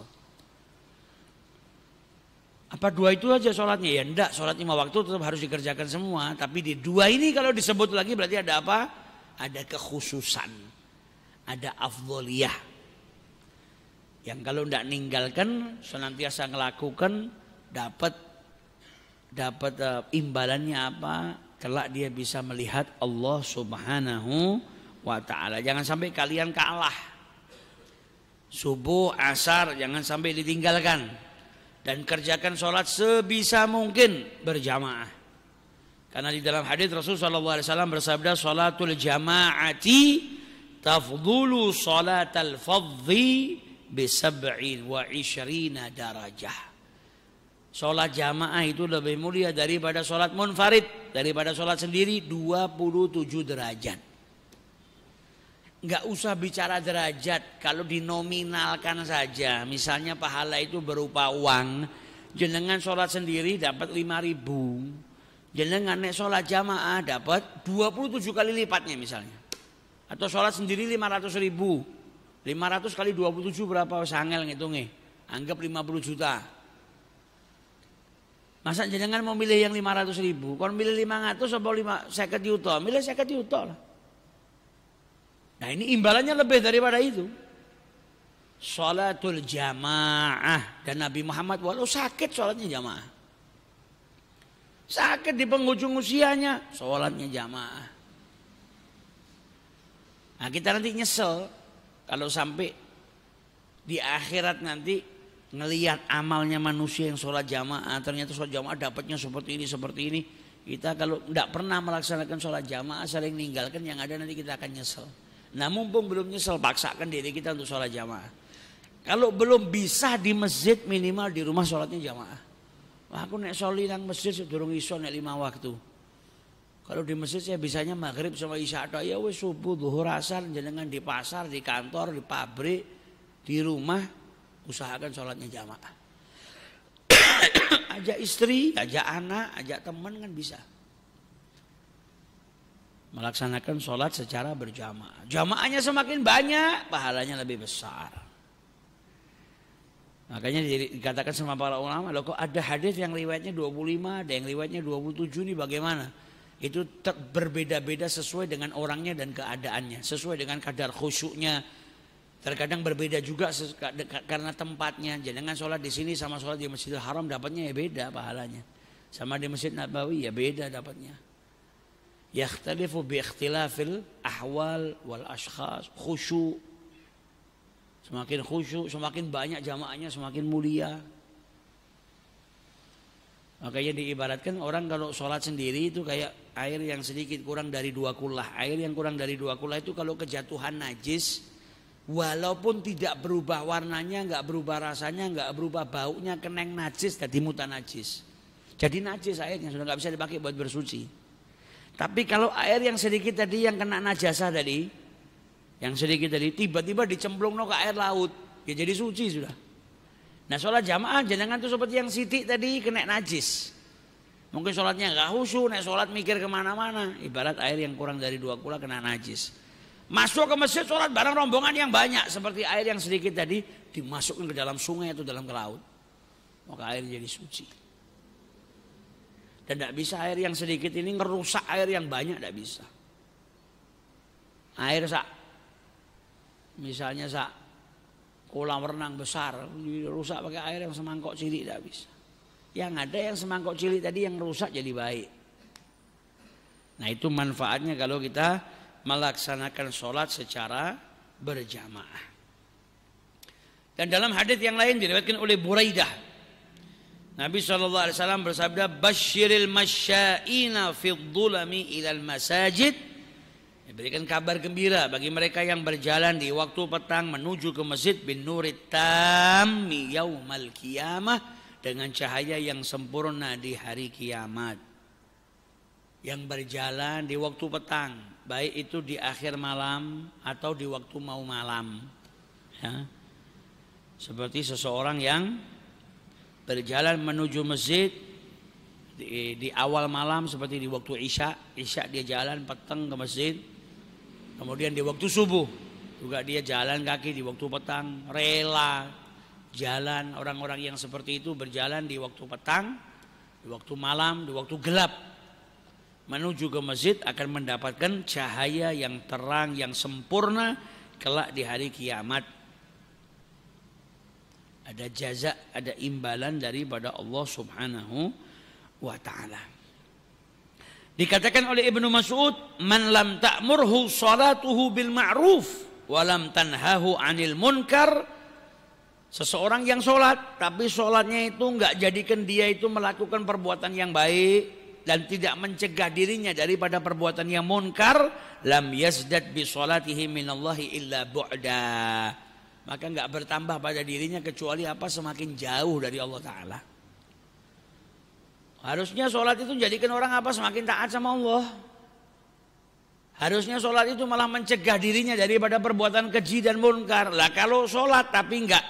Apa 2 itu aja sholatnya? Ya enggak, sholat 5 waktu tetap harus dikerjakan semua. Tapi di 2 ini kalau disebut lagi berarti ada apa? Ada kekhususan, ada afdholiyah. Yang kalau tidak ninggalkan, senantiasa melakukan, dapat imbalannya apa? Kelak dia bisa melihat Allah Subhanahu wa ta'ala. Jangan sampai kalian kalah. Subuh, asar jangan sampai ditinggalkan. Dan kerjakan sholat sebisa mungkin berjamaah. Karena di dalam hadis Rasulullah SAW bersabda, sholatul jama'ati tafdhulu sholatal fadhi bi 27 darajah. Sholat jamaah itu lebih mulia daripada sholat munfarid, daripada sholat sendiri 27 derajat. Enggak usah bicara derajat, kalau dinominalkan saja. Misalnya pahala itu berupa uang, jenengan sholat sendiri dapat 5.000, jenengan nek sholat jamaah dapat 27 kali lipatnya misalnya. Atau sholat sendiri 500.000, 500 kali 27 berapa? Sangel ngitungnya. Anggap 50 juta. Masa jenengan mau milih yang 500.000? Kalau milih 500 atau 50 juta? Milih 50 juta lah. Nah ini imbalannya lebih daripada itu. Sholatul jamaah. Dan Nabi Muhammad walau sakit sholatnya jamaah. Sakit di penghujung usianya, sholatnya jamaah. Nah kita nanti nyesel kalau sampai di akhirat nanti ngelihat amalnya manusia yang sholat jamaah, ternyata sholat jamaah dapatnya seperti ini. Kita kalau tidak pernah melaksanakan sholat jamaah saling ninggalkan, yang ada nanti kita akan nyesel. Nah mumpung belum nyesel, paksakan diri kita untuk sholat jamaah. Kalau belum bisa di masjid, minimal di rumah sholatnya jamaah. Wah, aku nek soli nang masjid sedurung iso nek 5 waktu. Kalau di masjid saya bisanya maghrib sama isya tok, ya wis subuh, zuhur, asar, jenengan di pasar, di kantor, di pabrik, di rumah usahakan sholatnya jamaah. Ajak istri, ajak anak, ajak teman kan bisa. Melaksanakan sholat secara berjamaah. Jamaahnya semakin banyak, pahalanya lebih besar. Makanya dikatakan sama para ulama, loh kok ada hadis yang riwayatnya 25, ada yang riwayatnya 27, ini bagaimana? Itu berbeda-beda sesuai dengan orangnya dan keadaannya, sesuai dengan kadar khusyuknya. Terkadang berbeda juga karena tempatnya. Jangan sholat di sini sama sholat di Masjidil Haram dapatnya ya beda pahalanya. Sama di Masjid Nabawi ya beda dapatnya. Yakhtalifu bi ikhtilafil ahwal wal ashkhas, khusyuk. Semakin khusyuk, semakin banyak jamaahnya, semakin mulia. Makanya diibaratkan orang kalau sholat sendiri itu kayak air yang sedikit kurang dari 2 kullah. Air yang kurang dari 2 kullah itu kalau kejatuhan najis, walaupun tidak berubah warnanya, nggak berubah rasanya, nggak berubah baunya, keneng najis, jadi mutan najis. Jadi najis airnya sudah nggak bisa dipakai buat bersuci. Tapi kalau air yang sedikit tadi yang kena najasa tadi, yang sedikit tadi tiba-tiba dicemplung ke air laut, ya jadi suci sudah. Nah sholat jamaah jangan tuh seperti yang Siti tadi kena najis. Mungkin sholatnya nggak khusyuk, nek sholat mikir kemana-mana. Ibarat air yang kurang dari 2 kullah kena najis. Masuk ke masjid sholat bareng rombongan yang banyak, seperti air yang sedikit tadi dimasukkan ke dalam sungai atau dalam ke laut, maka air jadi suci. Dan tidak bisa air yang sedikit ini ngerusak air yang banyak, tidak bisa. Air misalnya kolam renang besar rusak pakai air yang semangkok cilik, tidak bisa. Yang ada yang semangkok cilik tadi yang rusak jadi baik. Nah itu manfaatnya kalau kita melaksanakan sholat secara berjamaah. Dan dalam hadis yang lain diriwayatkan oleh Buraidah, Nabi SAW bersabda, "Basyiril masya'ina fid dhulami ilal masajid." Berikan kabar gembira bagi mereka yang berjalan di waktu petang menuju ke masjid bin nurit tammi yaumal qiyamah, dengan cahaya yang sempurna di hari kiamat. Yang berjalan di waktu petang, baik itu di akhir malam atau di waktu mau malam, ya. Seperti seseorang yang berjalan menuju masjid di awal malam, seperti di waktu isya dia jalan petang ke masjid. Kemudian di waktu subuh juga dia jalan kaki, di waktu petang rela jalan. Orang-orang yang seperti itu berjalan di waktu petang, di waktu malam, di waktu gelap menuju ke masjid akan mendapatkan cahaya yang terang, yang sempurna kelak di hari kiamat. Ada jaza, ada imbalan daripada Allah Subhanahu wa ta'ala. Dikatakan oleh Ibnu Mas'ud, "Man lam ta'murhu salatuhu bil ma'ruf wa lam tanhahu 'anil munkar." Seseorang yang sholat tapi sholatnya itu enggak jadikan dia itu melakukan perbuatan yang baik dan tidak mencegah dirinya daripada perbuatan yang munkar, lam yazdad bi sholatihi minallahi illa bu'da. Maka enggak bertambah pada dirinya kecuali apa? Semakin jauh dari Allah Ta'ala. Harusnya sholat itu jadikan orang apa? Semakin taat sama Allah. Harusnya sholat itu malah mencegah dirinya daripada perbuatan keji dan munkar. Lah kalau sholat tapi enggak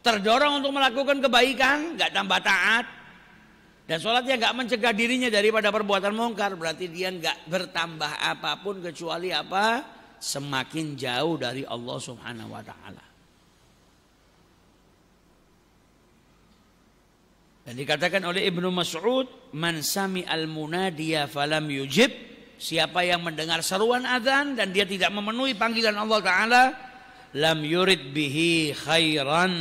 terdorong untuk melakukan kebaikan, enggak tambah taat, dan sholatnya enggak mencegah dirinya daripada perbuatan munkar, berarti dia enggak bertambah apapun kecuali apa? Semakin jauh dari Allah Subhanahu wa ta'ala. Dan dikatakan oleh Ibnu Mas'ud, "Man sami al-munadiya falam yujib." Siapa yang mendengar seruan azan dan dia tidak memenuhi panggilan Allah Ta'ala, lam yurid bihi khairan.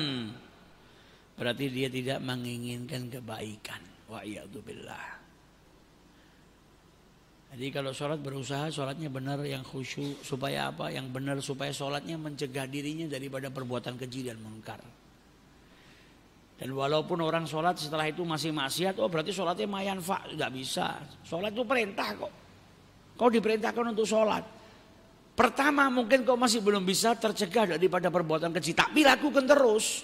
Berarti dia tidak menginginkan kebaikan. Wa iyadzubillah. Jadi kalau sholat berusaha sholatnya benar, yang khusyuk. Supaya apa? Yang benar supaya sholatnya mencegah dirinya daripada perbuatan keji dan munkar. Dan walaupun orang sholat setelah itu masih maksiat, oh berarti sholatnya mayanfa, nggak bisa. Sholat itu perintah kok. Kau diperintahkan untuk sholat. Pertama mungkin kau masih belum bisa tercegah daripada perbuatan keji, tapi lakukan terus.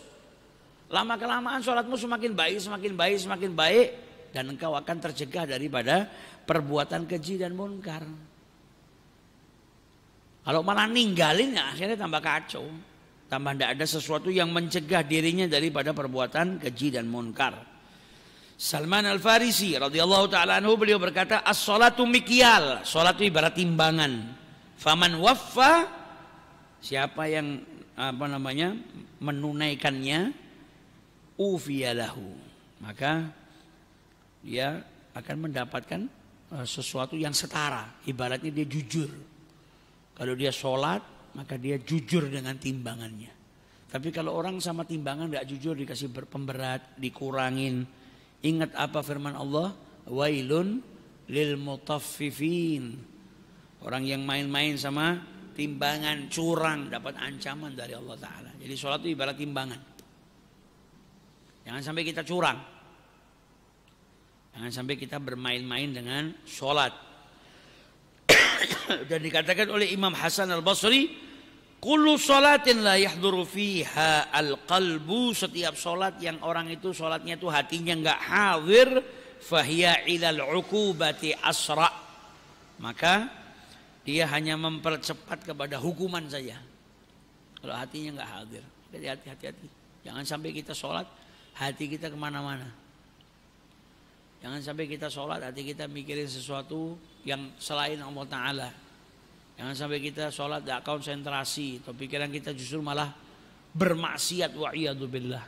Lama kelamaan sholatmu semakin baik, semakin baik, semakin baik, dan engkau akan tercegah daripada perbuatan keji dan munkar. Kalau malah ninggalin, ya akhirnya tambah kacau. Tambah tidak ada sesuatu yang mencegah dirinya daripada perbuatan keji dan munkar. Salman Al-Farisi radhiyallahu taala anhu, beliau berkata, as-sholatu mikyal, salat itu ibarat timbangan. Faman waffa, siapa yang menunaikannya, ufiyalahu, maka dia akan mendapatkan sesuatu yang setara. Ibaratnya dia jujur. Kalau dia sholat, maka dia jujur dengan timbangannya. Tapi kalau orang sama timbangan tidak jujur, dikasih pemberat, dikurangin. Ingat apa firman Allah? Wailun lil mutaffifin. Orang yang main-main sama timbangan, curang, dapat ancaman dari Allah Ta'ala. Jadi sholat itu ibarat timbangan. Jangan sampai kita curang. Jangan sampai kita bermain-main dengan sholat. Dan dikatakan oleh Imam Hasan Al-Basri, kullu sholatin la yahduru fiha al-qalbu, setiap sholat yang orang itu sholatnya itu hatinya enggak hadir, fahiya ilal uqubati asra, maka dia hanya mempercepat kepada hukuman saja. Kalau hatinya enggak hadir. Jadi hati-hati. Jangan sampai kita sholat hati kita kemana-mana. Jangan sampai kita sholat hati kita mikirin sesuatu yang selain Allah Ta'ala. Jangan sampai kita sholat tidak konsentrasi, atau pikiran kita justru malah bermaksiat, wa'iyadzubillah.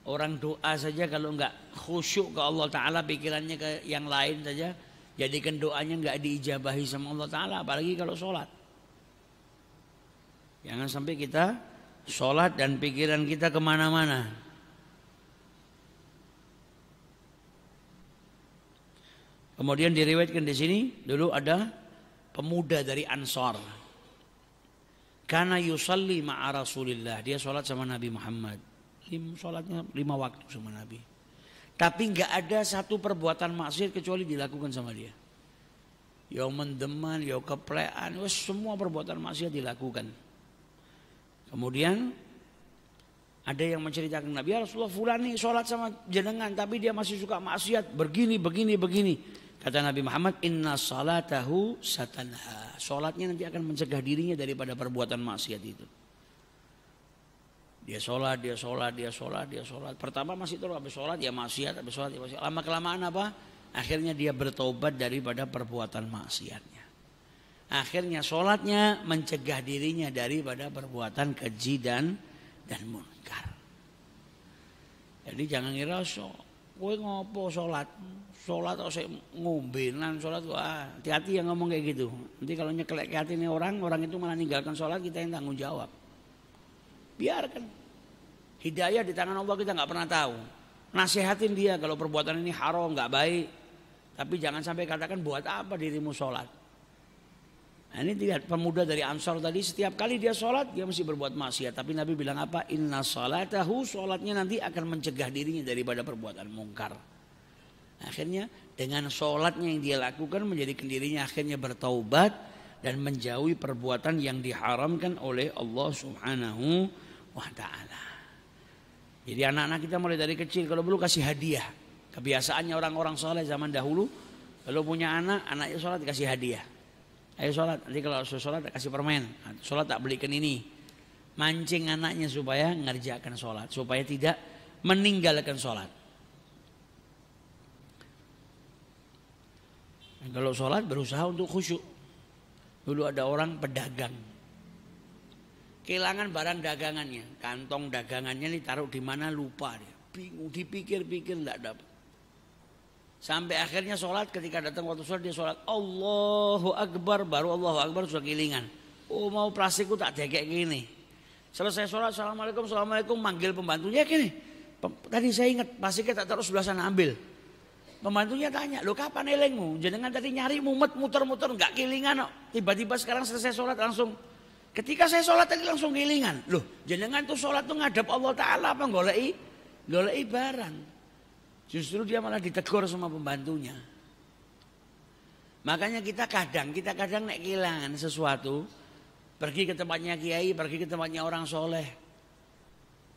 Orang doa saja kalau enggak khusyuk ke Allah Ta'ala, pikirannya ke yang lain saja, jadikan doanya enggak diijabahi sama Allah Ta'ala, apalagi kalau sholat. Jangan sampai kita sholat dan pikiran kita kemana-mana. Kemudian diriwayatkan di sini dulu ada pemuda dari Ansar. Kana yusalli ma'a Rasulillah, dia sholat sama Nabi Muhammad. Sholatnya 5 waktu sama Nabi. Tapi enggak ada satu perbuatan maksiat kecuali dilakukan sama dia. Ya mendeman, ya keplean, semua perbuatan maksiat dilakukan. Kemudian ada yang menceritakan Nabi, ya Rasulullah, fulan nih sholat sama jenengan tapi dia masih suka maksiat, begini. Kata Nabi Muhammad, inna salatahu satanha, sholatnya nanti akan mencegah dirinya daripada perbuatan maksiat itu. Dia sholat. Pertama masih terus, habis sholat ya maksiat, habis sholat ya maksiat. Lama kelamaan apa? Akhirnya dia bertaubat daripada perbuatan maksiatnya. Akhirnya sholatnya mencegah dirinya daripada perbuatan keji dan munkar. Jadi jangan ngira kowe ngopo sholat atau saya ngombenan sholat, hati-hati yang ngomong kayak gitu. Nanti kalau nyeklek ke hati orang itu malah ninggalkan sholat, kita yang tanggung jawab. Biarkan. Hidayah di tangan Allah, kita nggak pernah tahu. Nasihatin dia kalau perbuatan ini haram, nggak baik. Tapi jangan sampai katakan buat apa dirimu sholat. Nah, ini lihat pemuda dari Ansar tadi, setiap kali dia sholat dia mesti berbuat maksiat. Tapi Nabi bilang apa? Inna salatahu, sholatnya nanti akan mencegah dirinya daripada perbuatan mungkar. Akhirnya dengan sholatnya yang dia lakukan menjadikan dirinya akhirnya bertaubat dan menjauhi perbuatan yang diharamkan oleh Allah Subhanahu wa Ta'ala. Jadi anak-anak kita mulai dari kecil kalau perlu kasih hadiah. Kebiasaannya orang-orang soleh zaman dahulu, kalau punya anaknya sholat dikasih hadiah. Ayo sholat, nanti kalau sholat kasih permen, sholat tak belikan ini. Mancing anaknya supaya ngerjakan sholat, supaya tidak meninggalkan sholat. Dan kalau sholat berusaha untuk khusyuk. Dulu ada orang pedagang, kehilangan barang dagangannya, kantong dagangannya ditaruh di mana lupa dia, bingung, dipikir-pikir tidak dapat. Sampai akhirnya sholat, ketika datang waktu sholat dia sholat Allahu Akbar, baru Allahu Akbar sudah kehilangan. Oh mau plastikku tak kayak gini. Selesai sholat, assalamualaikum, manggil pembantunya gini. Tadi saya ingat plastiknya tak taruh sebelah sana, ambil. Pembantunya tanya, lo kapan elengmu? Jenengan tadi nyari mumet muter-muter nggak kelingan. Tiba-tiba sekarang selesai sholat langsung Ketika saya sholat tadi langsung kelingan. Loh, jenengan tuh sholat tuh ngadap Allah Ta'ala apa golei barang. Justru dia malah ditegur sama pembantunya. Makanya kita kadang nek kehilangan sesuatu, pergi ke tempatnya kiai, pergi ke tempatnya orang soleh,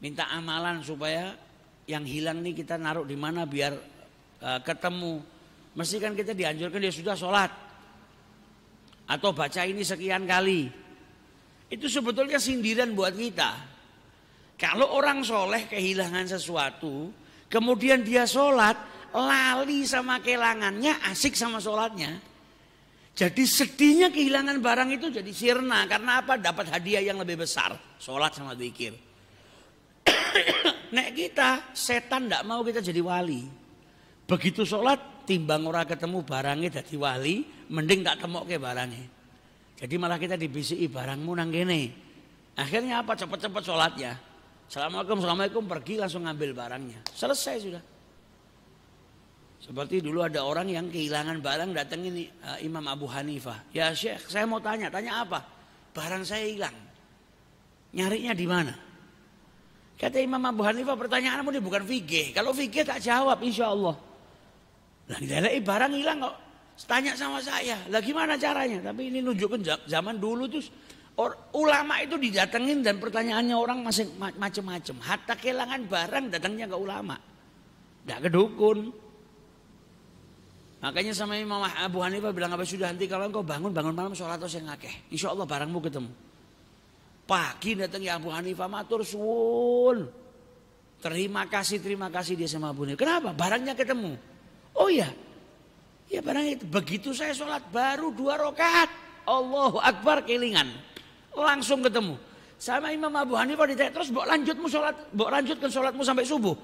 minta amalan supaya yang hilang nih kita naruh di mana biar ketemu. Mesti kan kita dianjurkan dia sudah sholat atau baca ini sekian kali. Itu sebetulnya sindiran buat kita. Kalau orang soleh kehilangan sesuatu, kemudian dia sholat, lali sama kehilangannya, asik sama sholatnya. Jadi sedihnya kehilangan barang itu jadi sirna. Karena apa? Dapat hadiah yang lebih besar. Sholat sama zikir. Nek kita, setan tidak mau kita jadi wali. Begitu sholat, timbang ora ketemu barangnya jadi wali, mending tak temok ke barangnya. Jadi malah kita dibisiki barangmu nang kene. Akhirnya apa? Cepet-cepet sholatnya. Assalamualaikum pergi langsung ngambil barangnya. Selesai sudah. Seperti dulu ada orang yang kehilangan barang datangin Imam Abu Hanifah. Ya Syekh, saya mau tanya apa? Barang saya hilang. Nyarinya di mana? Kata Imam Abu Hanifah, pertanyaanmu ini bukan fikih. Kalau fikih tak jawab insya Allah. Lah barang hilang kok. Tanya sama saya, lah gimana caranya? Tapi ini nunjukkan zaman dulu tuh ulama itu didatengin dan pertanyaannya orang masih macam-macam. Hatta kehilangan barang datangnya ke ulama, tidak ke dukun. Makanya sama Imam Abu Hanifah bilang apa sudah nanti kalau engkau bangun malam sholat atau saya ngakeh, insya Allah barangmu ketemu. Pagi datang ya Abu Hanifah matur suwun. Terima kasih dia sama Abu Hanifah. Kenapa? Barangnya ketemu. Oh iya. Ya barang itu. Begitu saya sholat baru 2 rakaat. Allahu Akbar kelingan. Langsung ketemu. Sama Imam Abu Hanifah ditanya terus mbok lanjutkan sholatmu sampai subuh.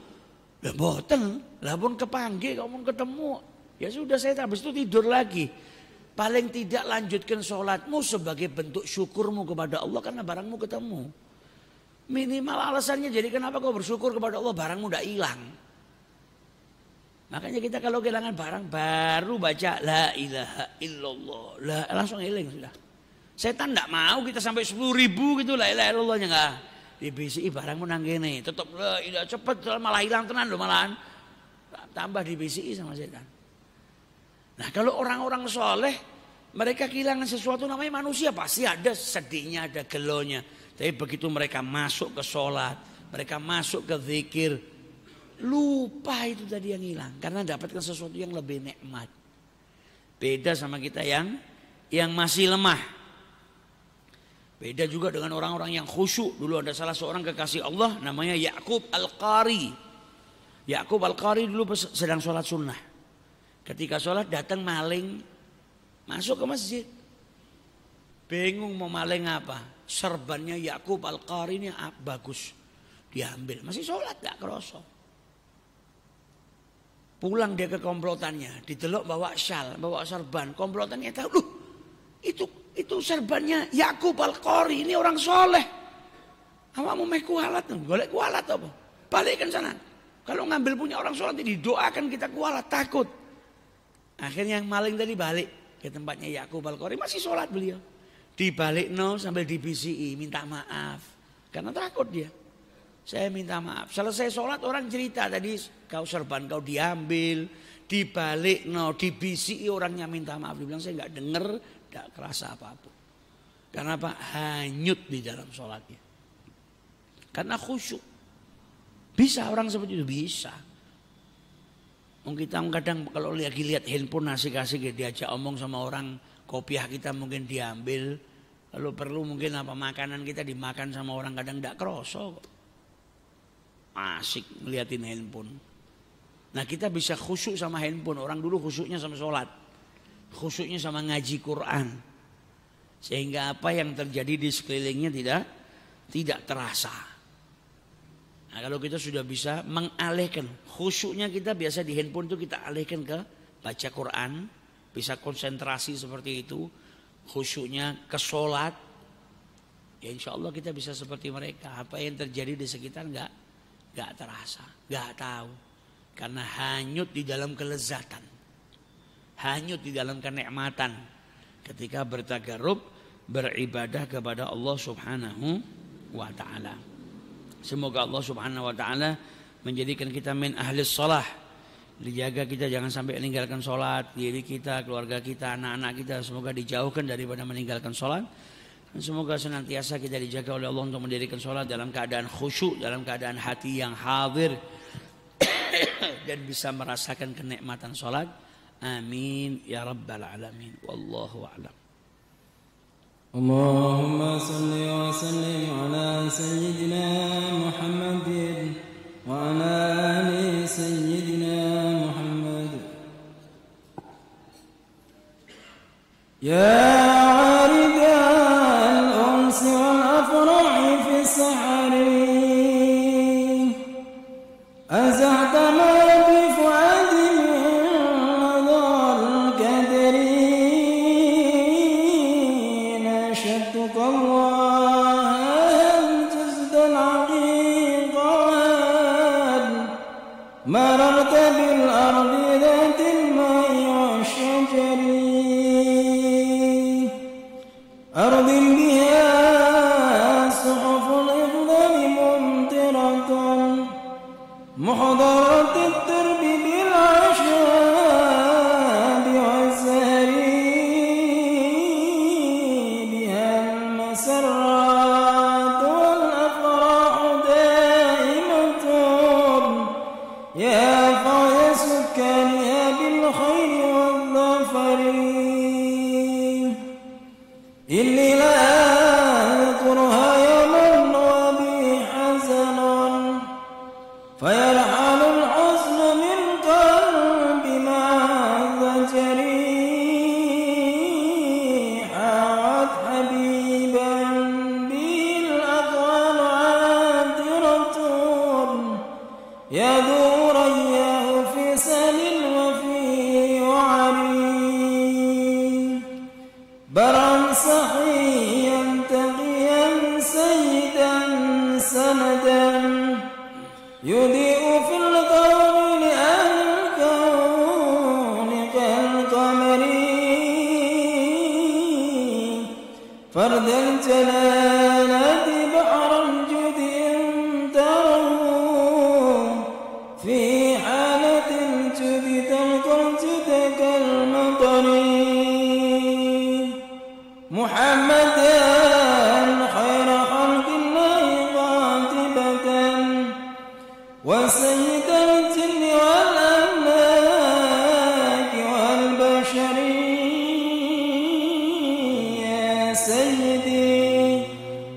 Lah mboten. Lah pun kepanggih kamu ketemu. Ya sudah saya habis itu tidur lagi. Paling tidak lanjutkan sholatmu sebagai bentuk syukurmu kepada Allah karena barangmu ketemu. Minimal alasannya jadi kenapa kau bersyukur kepada Allah barangmu udah hilang. Makanya kita kalau kehilangan barang baru baca la ilaha illallah. Langsung hilang sudah. Setan enggak mau kita sampai 10.000 gitu la ilaha illallahnya enggak. Dibisiki barangmu nang kene. Tetep la ilaha cepet malah hilang tenan lho malahan. Tambah dibisiki sama setan. Nah kalau orang-orang soleh mereka kehilangan sesuatu namanya manusia pasti ada sedihnya, ada gelonya. Tapi begitu mereka masuk ke sholat, mereka masuk ke zikir, lupa itu tadi yang hilang karena dapatkan sesuatu yang lebih nikmat. Beda sama kita yang masih lemah. Beda juga dengan orang-orang yang khusyuk. Dulu ada salah seorang kekasih Allah namanya Ya'qub Al-Qari. Ya'qub Al-Qari dulu sedang sholat sunnah. Ketika sholat datang maling masuk ke masjid. Bingung mau maling apa? Serbannya Ya'qub Al-Qari ini bagus. Diambil. Masih sholat gak kerosok. Pulang dia ke komplotannya, didelok bawa syal, bawa serban. Komplotannya tahu, loh itu serbannya Ya'qub Al-Qari, ini orang soleh. Awakmu meh kualat, golek kualat apa? Balikkan sana. Kalau ngambil punya orang soleh didoakan kita kualat, takut. Akhirnya yang maling tadi balik ke tempatnya Ya'qub Al-Qari, masih sholat beliau. Dibalik sambil dibisiki, minta maaf. Karena takut dia. Saya minta maaf. Selesai sholat orang cerita tadi kau serban kau diambil, dibalik dibisiki orangnya minta maaf. Dia bilang saya nggak dengar, nggak kerasa apapun. Karena apa? Hanyut di dalam sholatnya. Karena khusyuk. Bisa orang seperti itu bisa. Kita kadang kalau lihat handphone asik-asik diajak omong sama orang, kopiah kita mungkin diambil. Lalu perlu mungkin apa makanan kita dimakan sama orang kadang nggak kerasa kok. Asik ngeliatin handphone. Nah kita bisa khusyuk sama handphone. Orang dulu khusyuknya sama sholat, khusyuknya sama ngaji Quran, sehingga apa yang terjadi di sekelilingnya tidak terasa. Nah kalau kita sudah bisa mengalihkan khusyuknya kita biasa di handphone itu kita alihkan ke baca Quran, bisa konsentrasi seperti itu, khusyuknya ke sholat, ya insya Allah kita bisa seperti mereka. Apa yang terjadi di sekitar nggak terasa, nggak tahu, karena hanyut di dalam kelezatan, hanyut di dalam kenikmatan. Ketika bertagarub beribadah kepada Allah Subhanahu wa ta'ala. Semoga Allah Subhanahu wa ta'ala menjadikan kita min ahli shalah, dijaga kita jangan sampai meninggalkan sholat, diri kita, keluarga kita, anak-anak kita semoga dijauhkan daripada meninggalkan sholat. Dan semoga senantiasa kita dijaga oleh Allah untuk mendirikan sholat dalam keadaan khusyuk, dalam keadaan hati yang hadir dan bisa merasakan kenikmatan sholat. Amin ya rabbal alamin. Wallahu a'lam. Allahumma salli wa sallim ala sayyidina Muhammadin wa ala ali sayyidina Muhammad. Ya أزعت ما بفؤادي من مضى الكدر ناشدتك الله أن تزد العقيقة مررت بالأرض ذات الماء والشجر أرض بها صحف الإفضال ممطرة محضرة الدرب بالعشاب والزهر بها المسرات والأفراح دائمة يا فوز سكانها بالخير والظفر إني لا أذكرها يوما وبي حزن فيرحل الحزن من قلب مع الضجر حاوت حبيبا به الأقوال عاطرة يدور إياه في سل وفي وعر برا صحيا تقيا سيدا سندا يضيء في الكون لأهل الكون كالقمر فرد الجلالة بحر الجود انتره في حالة الجود تلقى الجود كالمطر محمدا خير خلق الله قاطبة وسيد الجن والأملاك والبشر يا سيدي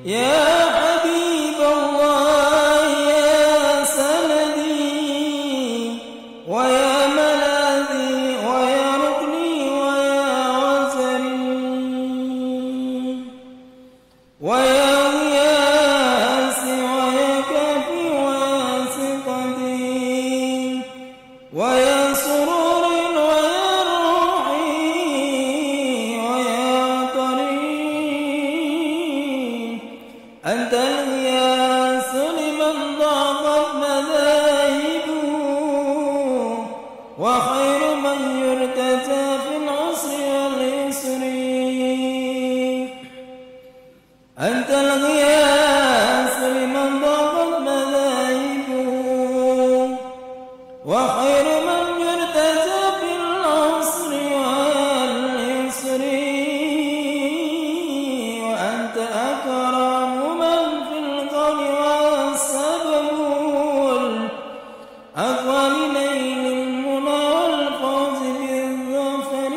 يا حبيب الله يا سندي ويا ملاذي ويا ركني ويا وزري ويا غياثي ويا كافي ويا ثقتي ويا سرور ويا روحي ويا طريق أنت الغياث لمن ضاقت مذاهبه وخير من يرتجى في العسر واليسر أنت الغياث لمن ضاقت مذاهبه وخير من يرتجى في العسر واليسر وأنت أكرم من في القول والسبب الأقوى لنيل المنى والفوز بالظفر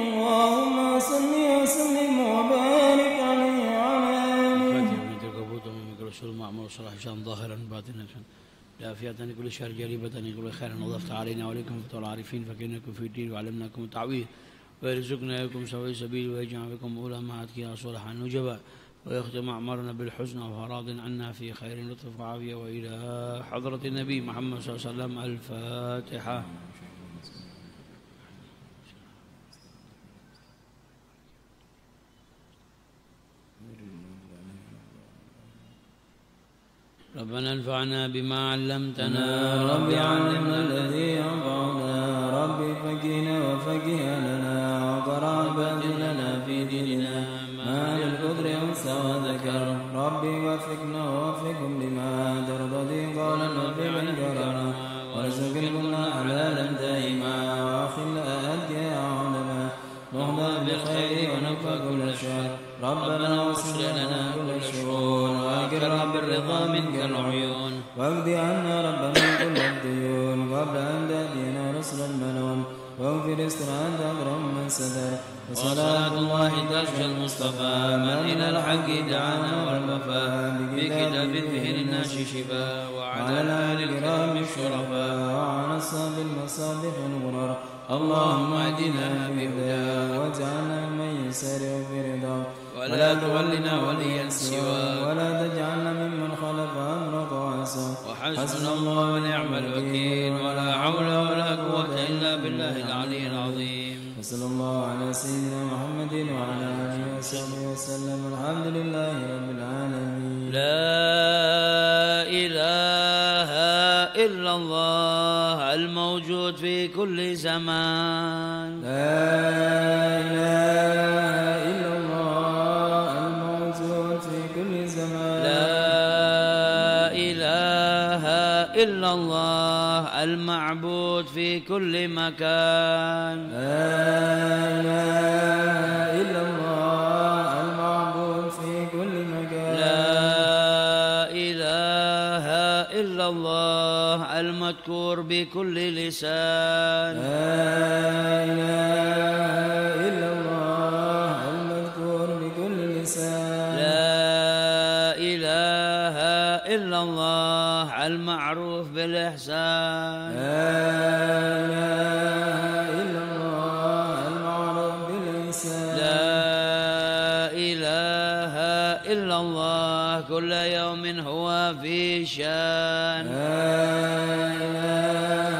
اللهم صل وسلم وبارك عليه وعلى آله المعمور صلاح شان ظاهرا باطنا دافية كل شر جريبة كل خير نظفت علينا وعليكم فتوى العارفين فكنكم في الدين وعلمناكم التعويذ ويرزقنا لكم سوي سبيل ويجعل بكم علماء يا صالح النجبا ويختم أعمارنا بالحسنى وهو راض عنا في خير لطف وعافية وإلى حضرة النبي محمد صلى الله عليه وسلم الفاتحة. ربنا انفعنا بما علمتنا رب علمنا الذي ينفعنا رب فقهنا وفقه لنا وقرابات لنا في ديننا ما وفقنا ووفقهم لما ترتضي قولا وفقا كرما وارزق كنا حلالا دائما وأخل أديا علما نهضى بالخير ونكفى كل شر ربنا واصلح لنا كل شؤون وأكرم بالرضا منك العيون واقض عنا ربنا كل الديون قبل أن تأتينا رسل المنون واغفر استرعاد أكرم من ستر وصلاة الله تشفى المصطفى من إلى الحق دعانا والوفاء بكتاب فيه للناس شفاء وعلى الآل الكرام الشرفاء وعلى الصحب المصابيح الغرر اللهم اهدنا بهداه واجعلنا ممن يسارع في رضاه ولا تولنا وليا سواه ولا تجعلنا ممن خلف أمرك وعصاه وحسبنا الله ونعم الوكيل ولا حول ولا قوة إلا بالله العلي العظيم وصلى الله على سيدنا محمد وعلى آله وصحبه وسلم الحمد لله رب العالمين لا إله إلا الله الموجود في كل زمان لا إله إلا الله الموجود في كل زمان لا إله إلا الله المعبود في كل مكان لا إله إلا الله المعبود في كل مكان لا إله إلا الله المذكور بكل لسان لا إله إلا الله المذكور بكل لسان لا إله إلا الله المعروف بالإحسان لا إله إلا الله المعروف بالإحسان لا إله إلا الله كل يوم هو في شان لا إله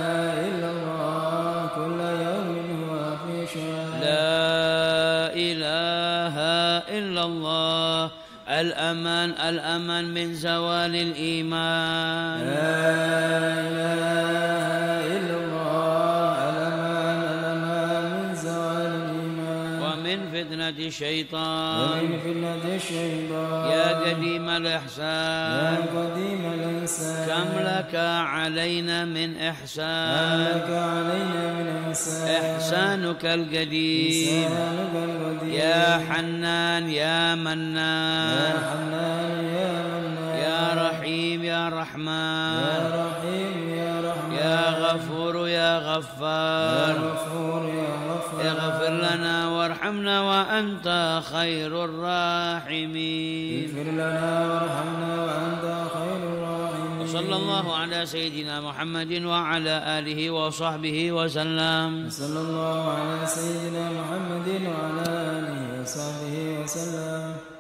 إلا الله كل يوم هو في شان لا إله إلا الله الأمان من زوال الإيمان لا إله إلا الله الأمان من زوال الإيمان ومن فتنة الشيطان ومن فتنة الشيطان يا قديم يا الإحسان قديم الإحسان كم لك علينا من إحسان لك علينا من إحسان إحسانك القديم إحسانك القديم يا حنان يا منان يا حنان يا منان يا رحيم يا رحمن يا رحيم يا رحمن يا غفور يا يا غفار غفور يا غفار اغفر لنا وارحمنا وأنت خير الراحمين اغفر لنا وارحمنا وأنت خير الراحمين وصلى الله على سيدنا محمد وعلى آله وصحبه وسلم صلى الله على سيدنا محمد وعلى آله وصحبه وسلم